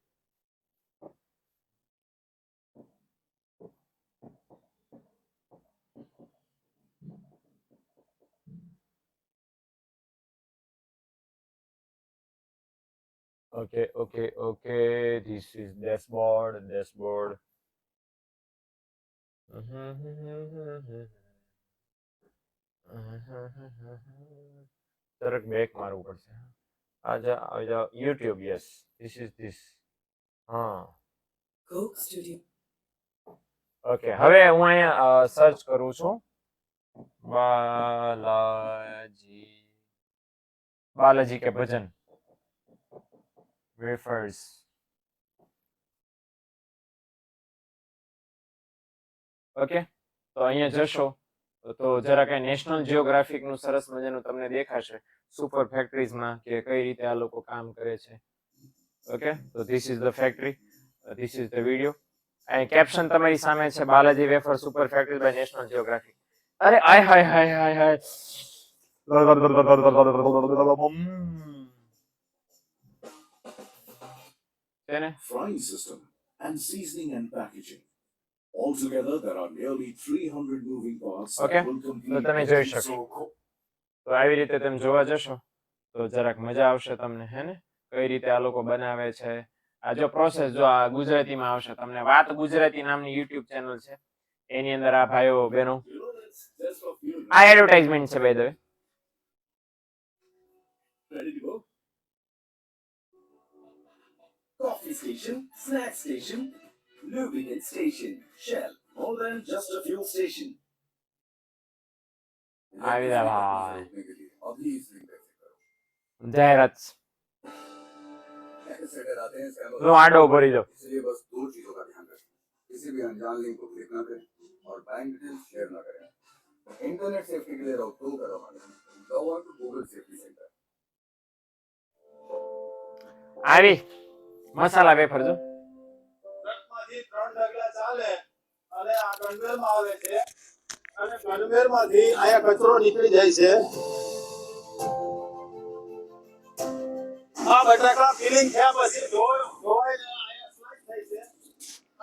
Okay. This is dashboard. તરક બેક મારવું પડશે. આજા YouTube. Yes, this. હા. ઓકે, હવે હું અહીંયા સર્ચ કરું છું બાલાજી કે ભજન વેફર્સ. ઓકે, તો અહીંયા જશો તો જરા કઈ નેશનલ જીઓગ્રાફિક નું સરસ મજાનું તમને દેખાશે સુપર ફેક્ટરીઝમાં કે કઈ રીતે આ લોકો કામ કરે છે. ઓકે, તો this is the factory, this is the video. અહીં કેપ્શન તમારી સામે છે, Balaji wafer super factory by National Geographic. અરે આય હાય. Frying system and seasoning and packaging. Altogether, there are nearly 300 moving parts Okay. that will તો complete તમે every જોઈ શકશો. so- તો આવી રીતે તમે જોવા જશો તો જરાક મજા આવશે તમને, હે ને? કઈ રીતે આ લોકો બનાવે છે. આ જો પ્રોસેસ જો આ ગુજરાતીમાં આવશે તમને. વાત ગુજરાતી નામની યુટ્યુબ ચેનલ છે, એની અંદર આ ભાઈઓ બહેનો that's just a few. આ એડવર્ટાઇઝમેન્ટ છે. By the way, Ready to go? Coffee station, snack station, lubricant station, Shell. More than just a fuel station. આવી જા ભાઈ. अभी इस link पे click करो. જાહેરાત ऐसे अगर आते हैं scam નો આડો ભરી દો. इसलिए बस 2 चीजों का ध्यान रखें. किसी भी अनजान लिंक को क्लिक ना करें और बैंक डिटेल्स शेयर ना करें. इंटरनेट सेफ्टी के लिए तो करो log on to Google safety centre. આવી મસાલા વેફર જો. ટ્રકમાંથી 3 ઢગલા ચાલે અને આ કન્વેયરમાં આવે છે અને કન્વેયરમાંથી આયા કચરો નીકળી જાય છે. આ બટાકા ફિલિંગ થયા પછી ધોવાઈને આયા સ્લાઇડ થાય છે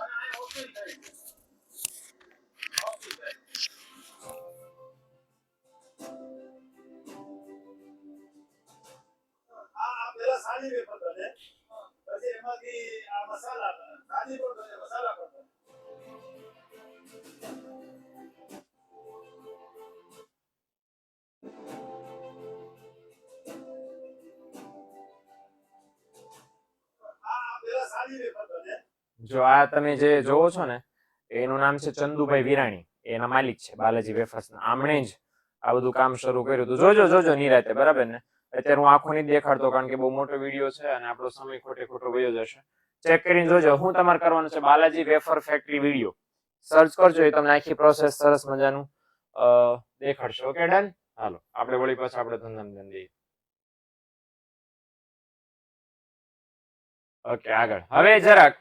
અને આયા ઓપન થાય છે. આ પેલા સાદી વેફર બને, પછી એમાંથી આ મસાલા બને. સાદી પણ બને, મસાલા પણ બને. આ પેલા સાદી વેફર બને. જો આ તમે જે જોવો છો ને એનું નામ છે ચંદુભાઈ વિરાણી, એના માલિક છે બાલાજી વેફર્સના. આમણે જ આ બધું કામ શરૂ કર્યું હતું. જોજો નિરાતે, બરાબર ને? અત્યારે હું આખો નહીં દેખાડતો કારણ કે બહુ મોટો વિડીયો છે અને આપણો સમય ખોટો વયો જશે. ચેક કરીને જોજો. હું તમારે કરવાનું છે Balaji wafer factory video search કરજો, એ તમને આખી પ્રોસેસ સરસ મજાનું દેખાડશે. Okay, done. હાલો આપણે વળી પાછા આપણે ધંધામાં જઈએ. ઓકે આગળ હવે જરાક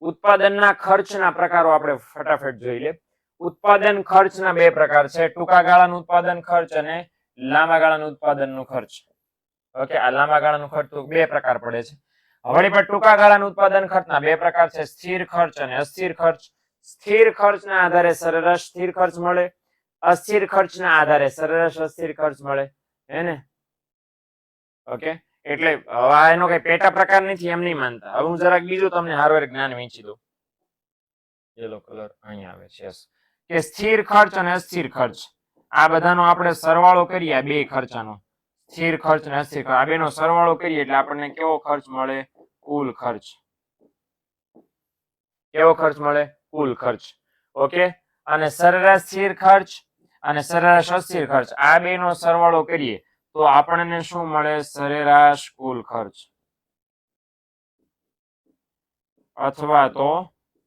ઉત્પાદનના ખર્ચના પ્રકારો આપણે ફટાફટ જોઈ લે. ઉત્પાદન ખર્ચના બે પ્રકાર છે, ટૂંકા ગાળાનું ઉત્પાદન ખર્ચ અને લાંબા ગાળાનું ઉત્પાદનનું ખર્ચ. ઓકે, આ લાંબા ગાળાનું ખર્ચ તો બે પ્રકાર પડે છે. વળી પણ ટૂંકા ગાળાનું ઉત્પાદન ખર્ચના બે પ્રકાર છે, સ્થિર ખર્ચ અને અસ્થિર ખર્ચ. સ્થિર ખર્ચના આધારે સરેરાશ સ્થિર ખર્ચ મળે, અસ્થિર ખર્ચના આધારે સરેરાશ અસ્થિર ખર્ચ મળે. હે ને? ઓકે, એટલે હવે એનો કઈ પેટા પ્રકાર નથી એમ નહીં માનતા. હવે હું જરાક બીજું તમને હારવાર જ્ઞાન વહેંચી દઉં. યલો કલર અહીંયા આવે છે. યસ, કે સ્થિર ખર્ચ અને અસ્થિર ખર્ચ આ બધાનો આપણે સરવાળો કરીએ, આ બે ખર્ચાનો સ્થિર ખર્ચ અને અસ્થિર ખર્ચ આ બેનો સરવાળો કરીએ એટલે આપણને કેવો ખર્ચ મળે? કુલ ખર્ચ. કેવો ખર્ચ મળે? કુલ ખર્ચ. ઓકે, અને સરેરાશ સ્થિર ખર્ચ અને સરેરાશ અસ્થિર ખર્ચ આ બેનો સરવાળો કરીએ તો આપણને શું મળે? સરેરાશ કુલ ખર્ચ અથવા તો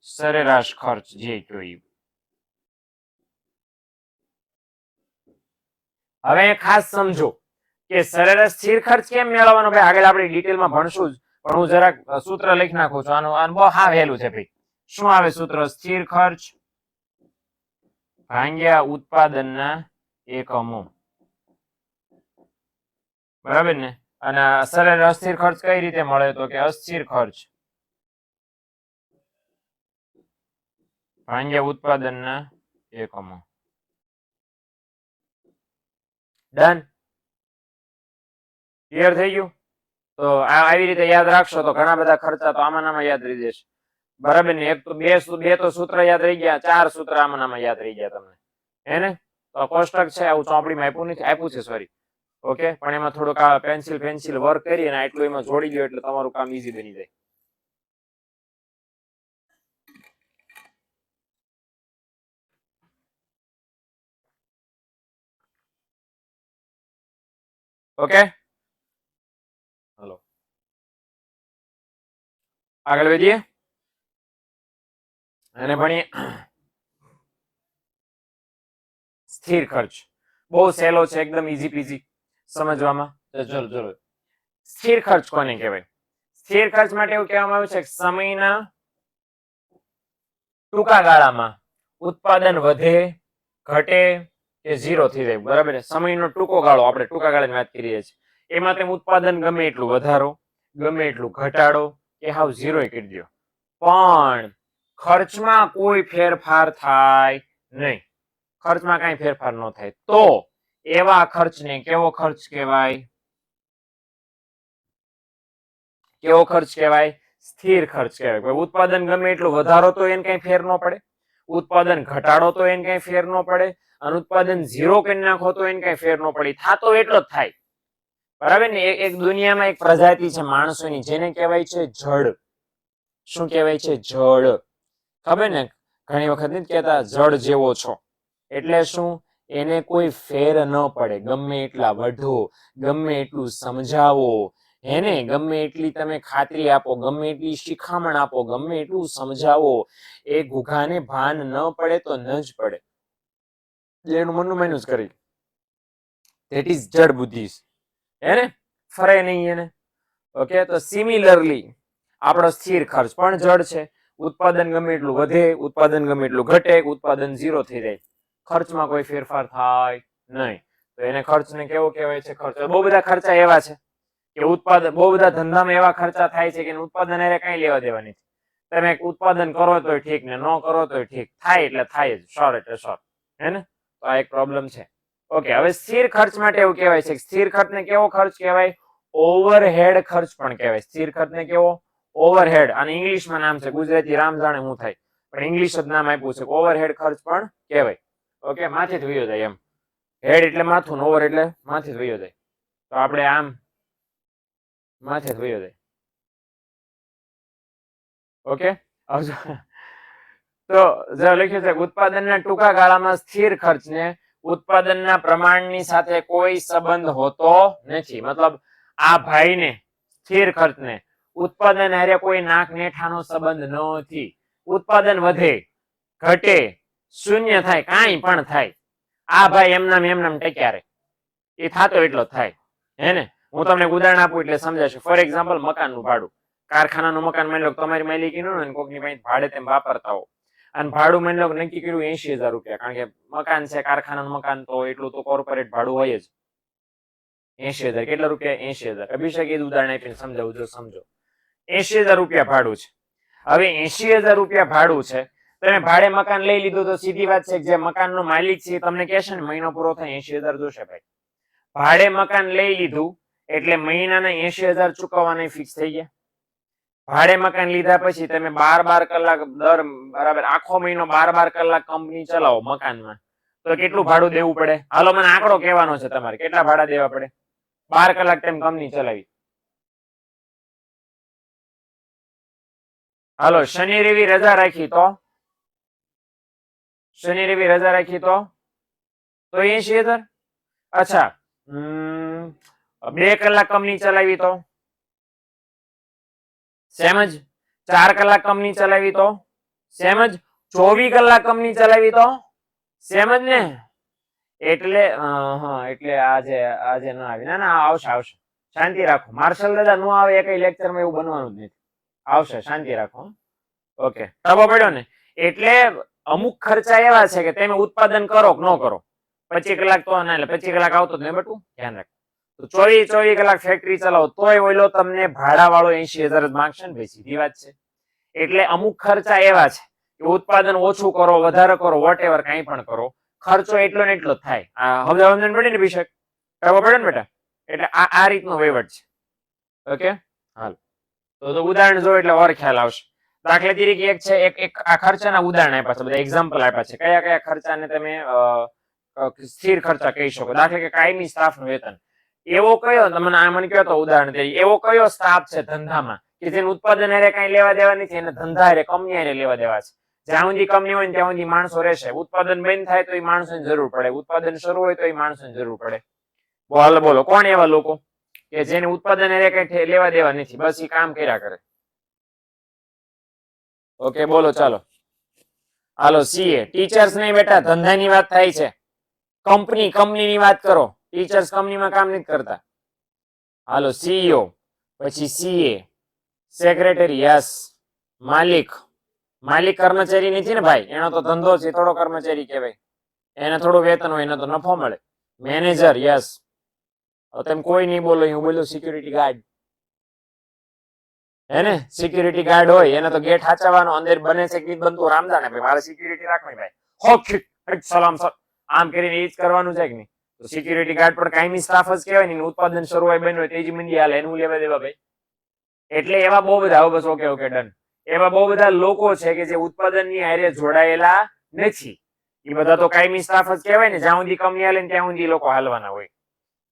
સરેરાશ ખર્ચ જે કહેવાય. હવે ખાસ સમજો કે સરેરાશ સ્થિર ખર્ચ કેમ મેળવવાનો? ભાઈ આગળ આપણે ડિટેલમાં ભણશું જ, પણ હું જરાક સૂત્ર લખી નાખું છું. આનું બહુ હા વહેલું છે ભાઈ. શું આવે સૂત્ર? સ્થિર ખર્ચ ભાગ્યા ઉત્પાદનના એકમો. બરાબર ને? અને સરેરાશ અસ્થિર ખર્ચ કઈ રીતે મળે? તો કે અસ્થિર ખર્ચ ભાગ્યા ઉત્પાદનના એકમો. ડન? ક્લિયર થઈ ગયું? તો આવી રીતે યાદ રાખશો તો ઘણા બધા ખર્ચા તો આમાં યાદ રહી જશે. બરાબર ને? એક તો બે તો સૂત્ર યાદ રહી ગયા, 4 સૂત્ર આમાં યાદ રહી ગયા તમને. હે ને? તો કોષ્ટક છે, આવું ચોપડીમાં આપ્યું નથી, આપ્યું છે સોરી. ઓકે, પણ એમાં થોડુંક આ પેન્સિલ વર્ક કરી અને આટલું એમાં જોડી લ્યો એટલે તમારું કામ ઈઝી બની જાય. ઓકે, હલો આગળ વધીએ અને ભણીએ સ્થિર ખર્ચ. બહુ સહેલો છે, એકદમ ઈઝી પીઝી સમજવામાં. તો ચલો સ્થિર ખર્ચ કોને કહેવાય? સ્થિર ખર્ચ માટે એવું કહેવામાં આવ્યું છે કે સમયના ટૂંકા ગાળામાં ઉત્પાદન વધે, ઘટે કે ઝીરો થઈ જાય. બરાબર છે? સમયનો ટૂંકો ગાળો, આપણે ટૂંકા ગાળાની વાત કરીએ છીએ, એમાં તેમ ઉત્પાદન ગમે એટલું વધારો, ગમે એટલું ઘટાડો કે હાવ ઝીરો કરી દો, પણ ખર્ચમાં કોઈ ફેરફાર થાય નહીં. ખર્ચમાં કઈ ફેરફાર ન થાય તો એવા ખર્ચને કેવો ખર્ચ કહેવાય? કેવો ખર્ચ કહેવાય? સ્થિર ખર્ચ કહેવાય. ઉત્પાદન ગમે એટલું વધારો તો એને કઈ ફેર ન પડે, ઉત્પાદન ઘટાડો તો એને કઈ ફેર ન પડે, અને ઉત્પાદન ઝીરો કરી નાખો તો એને કઈ ફેર ન પડે. થાતો એટલો જ થાય. બરાબર ને? એક દુનિયામાં એક પ્રજાતિ છે માણસોની જેને કહેવાય છે જડ. શું કહેવાય છે? જડ. ખબર ને? ઘણી વખત નથી કહેતા જડ જેવો છો. એટલે શું? એને કોઈ ફેર ન પડે. ગમે એટલા વઢો, ગમે એટલું સમજાવો, એને ગમે એટલી તમે ખાતરી આપો, ગમે એટલી શિખામણ આપો, ગમે એટલું સમજાવો, એ ગુઘાને ભાન ન પડે તો ન જ પડે. એનું મનનું માન્યું જ કરી. ધેટ ઇઝ જડ બુદ્ધિ. એને ફરે નહીં એને. ઓકે, તો સિમિલરલી આપણો સ્થિર ખર્ચ પણ જડ છે. ઉત્પાદન ગમે એટલું વધે, ઉત્પાદન ગમે એટલું ઘટે, ઉત્પાદન ઝીરો થઈ જાય, ખર્ચમાં કોઈ ફેરફાર થાય નહીં, તો એને ખર્ચને કેવો કહેવાય છે? ખર્ચ. બહુ બધા ખર્ચા એવા છે કે ઉત્પાદન, બહુ બધા ધંધામાં એવા ખર્ચા થાય છે કે ઉત્પાદન એને કઈ લેવા દેવા નથી. તમે ઉત્પાદન કરો તોય ઠીક ને ન કરો તોય ઠીક, થાય એટલે થાય જ, શોર એટલે શોર. હે ને? તો આ એક પ્રોબ્લેમ છે. ઓકે, હવે સ્થિર ખર્ચ માટે એવું કહેવાય છે કે સ્થિર ખર્ચને કેવો ખર્ચ કહેવાય? ઓવરહેડ ખર્ચ પણ કહેવાય. સ્થિર ખર્ચને કેવો? ઓવરહેડ. અને ઇંગ્લિશમાં નામ છે, ગુજરાતી રામ જાણે શું થાય, પણ ઇંગ્લિશ જ નામ આપ્યું છે. ઓવરહેડ ખર્ચ પણ કહેવાય. ઓકે, માથે જ વયો જાય એમ. હેડ એટલે માથું, ઓવર એટલે માથે જ વયો જાય. તો આપણે આમ માથે જ વયો જાય. ઓકે, તો જો લખ્યું છે ઉત્પાદનના ટૂંકા ગાળામાં સ્થિર ખર્ચને ઉત્પાદનના પ્રમાણની સાથે કોઈ સંબંધ હોતો નથી. મતલબ આ ભાઈને સ્થિર ખર્ચને ઉત્પાદન હારે કોઈ નાક નેઠાનો સંબંધ નથી. ઉત્પાદન વધે, ઘટે, શૂન્ય થાય, કાંઈ પણ થાય, આ ભાઈ એમનામ ટક્યા રહે. એ થાતો એટલો થાય. હે ને? હું તમને ઉદાહરણ આપું એટલે સમજાશે. ફોર એક્ઝામ્પલ, મકાનનું ભાડું. કારખાનાનું મકાન માની લો કે તમારી માલિકીનું હોય ને કોકની પાસે ભાડે તેમ વાપરતા હો અને ભાડું માની લો કે નક્કી કર્યું 80,000 રૂપિયા, કારણ કે મકાન છે કારખાનાનું મકાન તો એટલું તો કોર્પોરેટ ભાડું હોય જ. 80,000 કેટલા રૂપિયા? 80,000. અભિષેક એ જ ઉદાહરણ આપીને સમજાવું, જો સમજો. 80,000 રૂપિયા ભાડું છે. હવે 80,000 રૂપિયા ભાડું છે, તમે ભાડે મકાન લઈ લીધું તો સીધી વાત છે કે જે મકાનનો માલિક છે એ તમને કહેશે ને મહિનો પૂરો થાય 80,000 જોશે ભાઈ. ભાડે મકાન લઈ લીધું એટલે મહિનાના 80,000 ચૂકવવાના ફિક્સ થઈ ગયા. ભાડે મકાન લીધા પછી તમે 12 કલાક દર બરાબર આખો મહિનો 12 કલાક કંપની ચલાવો મકાનમાં, તો કેટલું ભાડું દેવું પડે? હાલો મને આંકડો કહેવાનો છે તમારે, કેટલા ભાડા દેવા પડે? 12 કલાક તેમ કંપની ચલાવી. હાલો શનિ રવિ રજા રાખી તો શનિ રવિ રજા રાખી તો 80,000. અચ્છા 2 કલાક કંપની ચલાવી તો સેમ જ. 4 કલાક કંપની ચલાવી તો સેમ જ. 24 કલાક કંપની ચલાવી તો સેમ જ ને. એટલે એટલે આજે ન આવી. ના ના આવશે. શાંતિ રાખો. માર્શલ દાદા નો આવે એકઈ લેક્ચરમાં એવું બનવાનું જ નથી. આવશે, શાંતિ રાખો. ઓકે, ટબો પડ્યો ને. એટલે અમુક ખર્ચા એવા છે કે તમે ઉત્પાદન કરો કે ન કરો, 25 કલાક તો ના, એટલે 25 કલાક આવતો જ નહીં બટું, ધ્યાન રાખ. તો 24 કલાક ફેક્ટરી ચલાવો તોય ઓલો તમને ભાડા વાળો 80,000 જ માંગશે ને ભાઈ, સીધી વાત છે. એટલે અમુક ખર્ચા એવા છે કે ઉત્પાદન ઓછું કરો, વધારે કરો, વોટ કાંઈ પણ કરો, ખર્ચો એટલો ને એટલો જ થાય. હવે સમજણ પડી ને અભિષેક? ટબો પડ્યો ને બેટા? એટલે આ રીતનો વહીવટ છે. ઓકે, હાલ તો ઉદાહરણ જો એટલે ઓર ખ્યાલ આવશે. દાખલા તરીકે એક છે એક આ ખર્ચાના ઉદાહરણ આપ્યા છે, બધા એક્ઝામ્પલ આપ્યા છે. કયા કયા ખર્ચાને તમે સ્થિર ખર્ચા કહી શકો? દાખલા કે કાયમી સ્ટાફનું વેતન. એવો કયો મને કહો તો ઉદાહરણ તરીકે એવો કયો સ્ટાફ છે ધંધામાં કે જેને ઉત્પાદન હારે કઈ લેવા દેવા નથી, એને ધંધા હારે કંપની હારે લેવા દેવા છે. જ્યાં સુધી કંપની હોય ત્યાં સુધી માણસો રહેશે. ઉત્પાદન બંધ થાય તો એ માણસોની જરૂર પડે, ઉત્પાદન શરૂ હોય તો એ માણસોની જરૂર પડે. બોલો કોણ એવા લોકો કે જેને ઉત્પાદન હારે કઈ લેવા દેવા નથી, બસ એ કામ કર્યા કરે? ઓકે બોલો ચાલો. હાલો સીએ. ટીચર્સ નહીં બેટા, ધંધાની વાત થાય છે. કંપનીની વાત કરો. ટીચર્સ કંપનીમાં કામ નથી કરતા. હાલો સીઈઓ, પછી સીએ, સેક્રેટરી, યસ. માલિક કર્મચારી નથી ને ભાઈ, એનો તો ધંધો છે, થોડો કર્મચારી કહેવાય. એને થોડું વેતન હોય, એને તો નફો મળે. Manager, yes. તમે કોઈ નહીં બોલો, હું બોલું સિક્યુરિટી ગાર્ડ. હે ને, સિક્યુરિટી ગાર્ડ હોય એને તો ગેટ હાચવવાનો, અંદર બને છે કે બનતું રામદાને ભાઈ મારે સિક્યુરિટી રાખવાની ભાઈ, હોક સલામ આમ કરીને એ જ કરવાનું છે કે નહીં? તો સિક્યુરિટી ગાર્ડ પણ કાયમી સ્ટાફ જ કહેવાય ને. ઉત્પાદન શરૂ હોય બન્યું હોય તેજી મંદી હાલે, એનું લેવા દેવા ભાઈ. એટલે એવા બહુ બધા, બસ ઓકે ડન. એવા બહુ બધા લોકો છે કે જે ઉત્પાદનની હારે જોડાયેલા નથી. એ બધા તો કાયમી સ્ટાફ જ કહેવાય ને. જ્યાં સુધી કંપની હાલે ને ત્યાં સુધી લોકો હાલવાના હોય.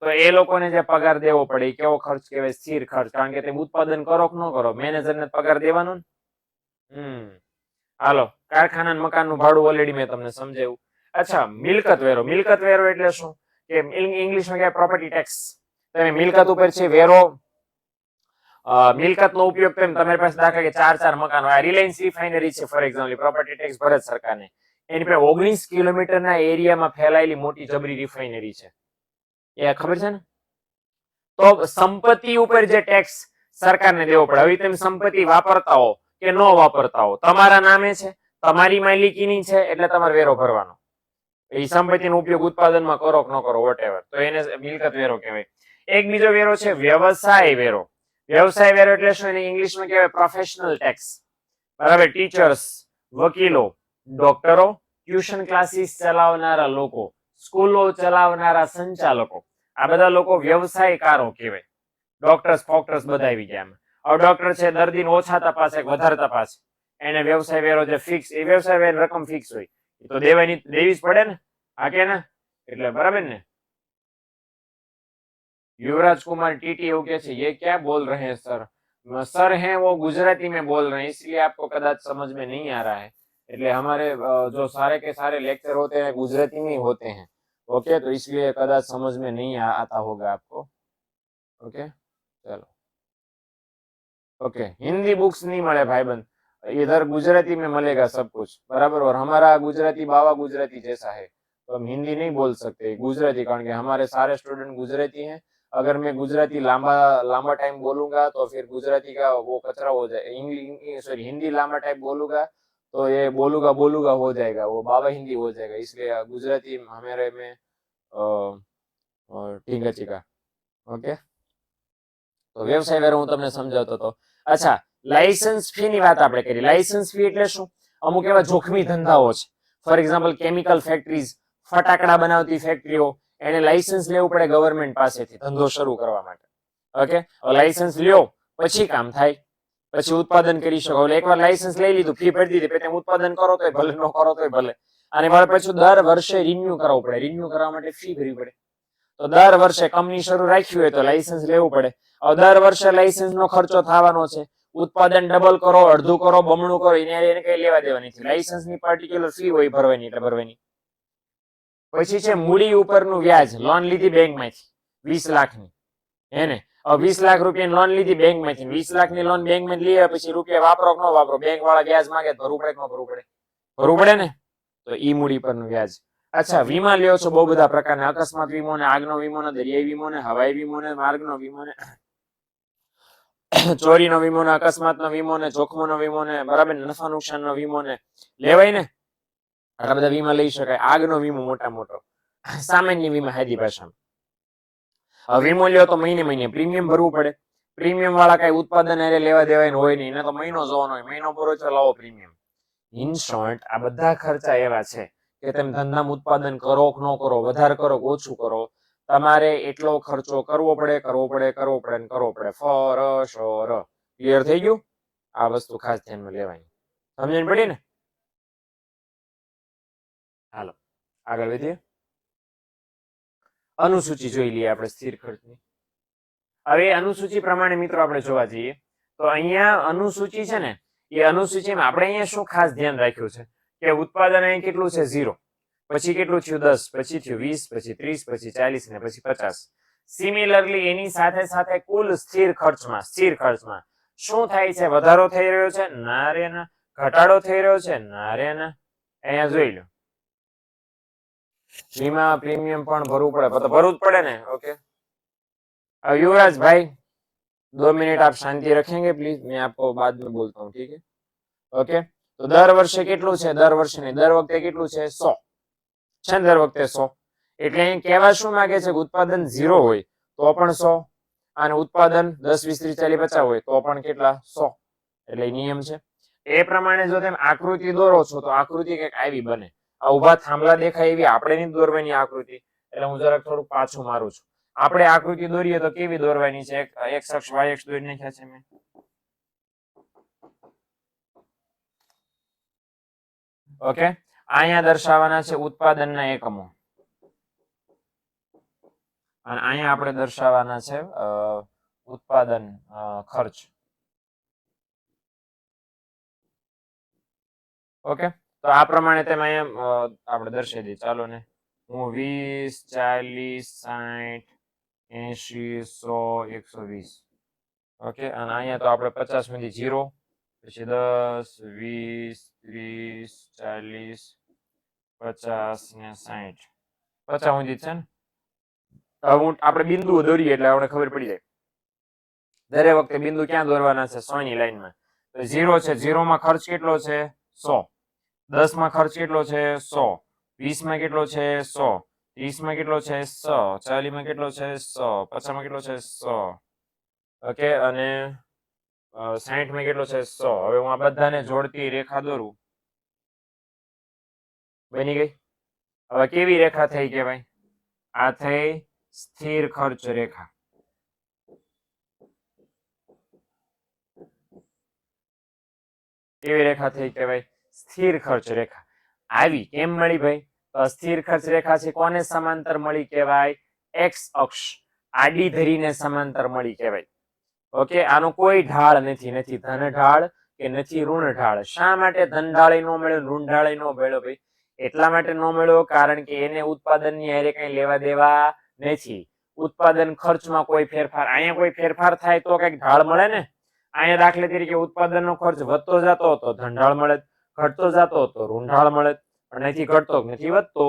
તો એ લોકોને જે પગાર દેવો પડે એ કેવો ખર્ચ કહેવાય? સ્થિર ખર્ચ. કારણ કે તમે ઉત્પાદન કરો કે ન કરો, મેનેજરને પગાર દેવાનો ને. હાલો કારખાના મકાનનું ભાડું ઓલરેડી મેં તમને સમજાવ્યું. અચ્છા મિલકત વેરો. મિલકત વેરો એટલે શું? કે ઇંગ્લિશમાં કહેવાય પ્રોપર્ટી ટેક્સ. તમે મિલકત ઉપર છે વેરો, મિલકતનો ઉપયોગ તેમ તમારી પાસે દાખલા કે 4 મકાનો, આ રિલાયન્સ રિફાઇનરી છે ફોર એક્ઝામ્પલ, પ્રોપર્ટી ટેક્સ ભરે સરકારને. એની પાસે 19 કિલોમીટરના એરિયામાં ફેલાયેલી મોટી જબરી રિફાઇનરી છે, એ ખબર છે ને? તો સંપત્તિ ઉપર જે ટેક્સ સરકારને દેવો પડે. હવે તમે સંપત્તિ વાપરતા હો કે ન વાપરતા હો, તમારા નામે છે, તમારી માલિકીની છે, એટલે તમારે વેરો ભરવાનો. એ સંપત્તિનો ઉપયોગ ઉત્પાદનમાં કરો કે ન કરો વોટેવર, તો એને મિલકત વેરો કહેવાય. એક બીજો વેરો છે વ્યવસાય વેરો. વ્યવસાય વેરો એટલે શું? એને ઇંગ્લિશમાં કહેવાય પ્રોફેશનલ ટેક્સ. બરાબર. ટીચર્સ, વકીલો, ડોક્ટરો, ટ્યુશન ક્લાસીસ ચલાવનારા લોકો, સ્કૂલો ચલાવનારા સંચાલકો, આ બધા લોકો વ્યવસાયકારો કહેવાય. ડોક્ટર્સ ફોક્ટર્સ બધા આવી ગયા આમાં. હવે ડોક્ટર છે દર્દીને ઓછા તપાસે વધારે તપાસે, એને વ્યવસાય વેરો જે ફિક્સ, એ વ્યવસાય વેરો રકમ ફિક્સ હોય, એ તો દેવી જ પડે ને. હા કે ના? એટલે બરાબર ને. युवराज कुमार टीटी એવું કે છે, ये क्या बोल रहे हैं सर हैं वो गुजराती में बोल रहे हैं इसलिए आपको कदाच समझ में नहीं आ रहा है. એટલે हमारे जो सारे के सारे लेक्चर होते हैं गुजराती में होते हैं. ओके, तो इसलिए कदाच समझ में नहीं आता होगा आपको. ओके चलो. ओके, हिंदी बुक्स नहीं मिले भाईबंद, इधर गुजराती में मिलेगा सब कुछ. बराबर. और हमारा गुजराती बाबा गुजराती जैसा है, तो हम हिंदी नहीं बोल सकते, गुजराती, कारण के हमारे सारे स्टूडेंट गुजराती हैं. अगर मैं गुजराती लंबा टाइम बोलूंगा तो फिर गुजराती का वो कचरा हो जाए, सॉरी हिंदी लंबा टाइम बोलूंगा तो ये बोलूगा हो जाएगा, वो बाबा हिंदी हो जाएगा, इसलिए गुजराती हमारे में ठीक है। ओके, તો વ્યવસાય વેરો હું તમને સમજાવતો હતો. અચ્છા, લાયસન્સ ફી ની વાત આપણે કરી. લાયસન્સ ફી એટલે શું? અમુક એવા જોખમી ધંધાઓ છે, ફોર એક્ઝામ્પલ કેમિકલ ફેક્ટરીઝ, ફટાકડા બનાવતી ફેક્ટરીઓ, એને લાયસન્સ લેવું પડે ગવર્મેન્ટ પાસેથી ધંધો શરૂ કરવા માટે. ઓકે, લાયસન્સ લ્યો પછી કામ થાય, પછી ઉત્પાદન કરી શકો. એટલે એકવાર લાયસન્સ લઈ લીધું, ફી ભરી દીધી, પછી ઉત્પાદન કરો તોય ભલે, ન કરો તોય ભલે. અને પછી દર વર્ષે રિન્યુ કરાવવું પડે. રિન્યુ કરવા માટે ફી ભરવી પડે. તો દર વર્ષે કંપની શરૂ રાખી હોય તો લાયસન્સ લેવું પડે. હવે દર વર્ષે લાયસન્સ નો ખર્ચો થવાનો છે. ઉત્પાદન ડબલ કરો, અડધું કરો, બમણું કરો, એને કઈ લેવા દેવાની નથી. લાયસન્સ ની પર્ટિક્યુલર ફી હોય ભરવાની, એટલે ભરવાની. પછી છે મૂડી ઉપરનું વ્યાજ. લોન લીધી બેંક માંથી 20 લાખની, એને 20 લાખ રૂપિયાની લોન લીધી બેંક માંથી, 20 લાખની લોન બેંક માંથી લઈએ, પછી રૂપિયા વાપરો કે ન વાપરો, બેંક વાળા વ્યાજ માંગે, ભરવું પડે કે ન ભરવું પડે? ભરવું પડે ને. તો ઈ મૂડી પરનું વ્યાજ. અચ્છા, વીમા લ્યો છો બહુ બધા પ્રકારના. અકસ્માત વીમો ને, આગનો વીમો ને, દરિયાઈ વીમો ને, હવાઈ વીમો ને, માર્ગનો વીમો ને, ચોરીનો વીમો ને, અકસ્માતનો વીમો ને, જોખમોનો વીમો ને, બરાબર, નફા નુકસાનનો વીમો ને, લેવાય ને. આટલા બધા વીમા લઈ શકાય. આગનો વીમો મોટા મોટો, સામાન્ય વીમા સાદી ભાષામાં. હવે વીમો લ્યો તો મહિને મહિને પ્રીમિયમ ભરવું પડે. પ્રીમિયમ વાળા કઈ ઉત્પાદન અરે લેવા દેવાય હોય નહીં, એને તો મહિનો જોવાનો હોય, મહિનો પૂરો છે લાવો પ્રીમિયમ. ઇન શોર્ટ, આ બધા ખર્ચા એવા છે કે તમે ધંધામાં ઉત્પાદન કરો કે ન કરો, વધારે કરો કે ઓછું કરો, તમારે એટલો ખર્ચો કરવો પડે. For sure. ક્લિયર થઈ ગયું? આ વસ્તુ ખાસ ધ્યાનમાં લેવાની. સમજણ પડી ને? હાલો આગળ વધીએ. અનુસૂચિ જોઈ લઈએ આપણે સ્થિર ખર્ચની. હવે અનુસૂચિ પ્રમાણે મિત્રો આપણે જોવા જઈએ તો અહીંયા અનુસૂચિ છે ને, એ અનુસૂચિમાં આપણે અહીંયા શું ખાસ ધ્યાન રાખ્યું છે કે ઉત્પાદન અહીં કેટલું છે 0, પછી કેટલું થયું 10, પછી થયું 20, પછી 30, પછી 40 ને પછી 50. સિમિલરલી એની સાથે સાથે કુલ સ્થિર ખર્ચમાં શું થાય છે? વધારો થઈ રહ્યો છે? ના રે ના. ઘટાડો થઈ રહ્યો છે? ના રે ના. અહીંયા જોઈ લો, વીમા પ્રીમિયમ પણ ભરવું પડે, તો ભરવું જ પડે ને. ઓકે, युवराज भाई 2 मिनट आप शांति रखेंगे प्लीज, मैं आपको बाद में बोलता हूँ, ठीक है? ओके, तो દર વર્ષે કેટલું છે? દર વર્ષે નહીં, દર વખતે કેટલું છે? 100 છે ને, દર વખતે 100. એટલે અહીં કહેવા શું માંગે છે કે ઉત્પાદન 0 હોય તો પણ 100, અને ઉત્પાદન 10, 20, 30, 40, 50 હોય તો પણ કેટલા? 100. એટલે નિયમ છે. એ પ્રમાણે જો તમે આકૃતિ દોરો છો તો આકૃતિ કંઈક આવી બને. આ ઉભા થાંભલા દેખાય એવી આપણે નહીં દોરવાની આકૃતિ. એટલે હું જરાક થોડુંક પાછું મારું છું. આપણે આકૃતિ દોરીએ તો કેવી દોરવાની છે? એક્સ અક્ષ વાય અક્ષ દોરી નાખ્યા છે મેં. ઓકે, અહીંયા દર્શાવવાના છે ઉત્પાદનના એકમો, અને અહીંયા આપણે દર્શાવવાના છે ઉત્પાદન ખર્ચ. ઓકે, તો આ પ્રમાણે તમે અહીંયા આપણે દર્શાવી દઈએ. ચાલો ને, હું 20, 40, 60, 80, 100, 120. ઓકે, અને અહીંયા તો આપણે 50 માંથી 0, પછી 10, 20, 30, 40, 50 ને 60, 50 સુધી છે ને. હવે આપણે બિંદુઓ દોરીએ એટલે આપણે ખબર પડી જાય. દરેક વખતે બિંદુ ક્યાં દોરવાના છે? 100 ની લાઈનમાં. તો 0 છે, 0 માં ખર્ચ કેટલો છે? 100. 10 માં ખર્ચ કેટલો છે? 100. 20 માં કેટલો છે? 100. 30 માં કેટલો છે? 100. 40 માં કેટલો છે? 100. 50 માં કેટલો છે? 100. ઓકે, અને 60 માં કેટલો છે? 100. હવે હું આ બધાને જોડતી રેખા દોરું. બની ગઈ. હવે કેવી રેખા થઈ કહેવાય? આ થઈ સ્થિર ખર્ચ રેખા. કેવી રેખા થઈ કહેવાય? સ્થિર ખર્ચ રેખા. આવી કેમ મળી ભાઈ? તો સ્થિર ખર્ચ રેખા છે કોને સમાંતર મળી કહેવાય? એક્સ અક્ષ આડી ધરીને સમાંતર મળી કહેવાય. ઓકે, આનો કોઈ ઢાળ નથી, નથી ધન ઢાળ કે નથી ઋણ ઢાળ. શા માટે ધન ઢાળી નો મળ્યો, ઋણ ઢાળી નો મળ્યો ભાઈ? એટલા માટે નો મળ્યો કારણ કે એને ઉત્પાદનની હારે કઈ લેવા દેવા નથી. ઉત્પાદન ખર્ચમાં કોઈ ફેરફાર, અહીંયા કોઈ ફેરફાર થાય તો કઈક ઢાળ મળે ને. અહીંયા દાખલા તરીકે ઉત્પાદનનો ખર્ચ વધતો જતો તો ધન ઢાળ મળે, ઘટતો જતો તો ઋણ ઢાળ મળે, પણ નથી ઘટતો નથી વધતો,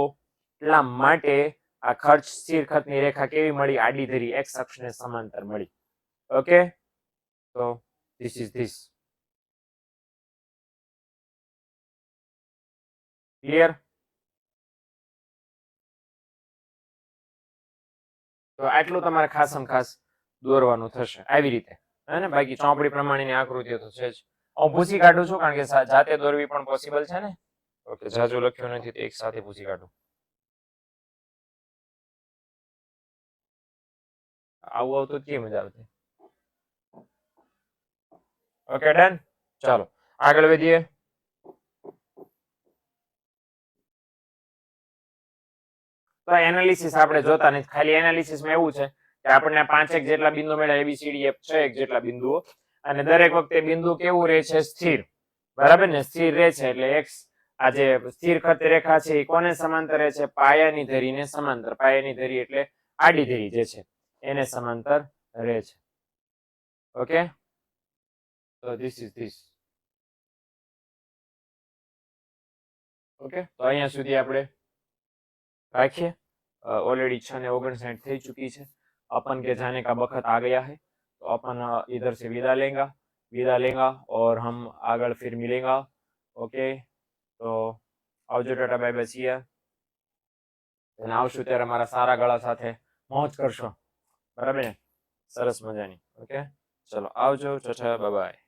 એટલા માટે આ ખર્ચ સ્થિર ખર્ચની રેખા કેવી મળી? આડી ધરી x અક્ષને સમાંતર મળી. ઓકે, તો ધીસ ઇઝ ધીસ. ક્લિયર? તો આટલું તમારે ખાસમ ખાસ દોરવાનું થશે આવી રીતે, હે ને? બાકી ચોપડી પ્રમાણેની આકૃતિઓ તો છે જ. હું ભૂસી કાઢું છું કારણ કે જાતે દોરવી પણ પોસિબલ છે ને. ઓકે, જાજુ લખ્યું નથી તો એક સાથે ભૂસી કાઢું. આવું આવતું કેવી મજા આવતી. Okay, done. ચાલો આગળ વધીએ. તો એનાલિસિસ આપણે જોતા નથી, ખાલી એનાલિસિસમાં એવું છે કે આપણને 5 જેટલા બિંદુ મળ્યા, ABCD F 6 જેટલા બિંદુઓ, અને દરેક વખતે બિંદુ કેવું રહે છે? સ્થિર. બરાબર ને? સ્થિર રહે છે એટલે x આ જે સ્થિર ખર્ચ રેખા છે એ કોને સમાંતર રહે છે? પાયાની ધરીને સમાંતર. પાયાની ધરી એટલે આડી ધરી જે છે એને સમાંતર રહે છે. ઓકે, તો ધીસ ઇઝ ધીસ. ઓકે, તો અહીંયા સુધી આપણે રાખिए. ऑलरेडी 6:59 થઈ ચુકી છે. अपन के जाने का वक्त आ गया है, तो अपन इधर से विदा लेंगा और हम આગળ फिर मिलेगा. ओके, તો આવજો, ટાટા, બાય બાય, સી યા. અને આવશું ત્યારે મારા સારા ગળા સાથે મોજ કરશો. બરાબર ને? સરસ મજાની. ઓકે, ચલો આવજો, ટાટા, બાય બાય.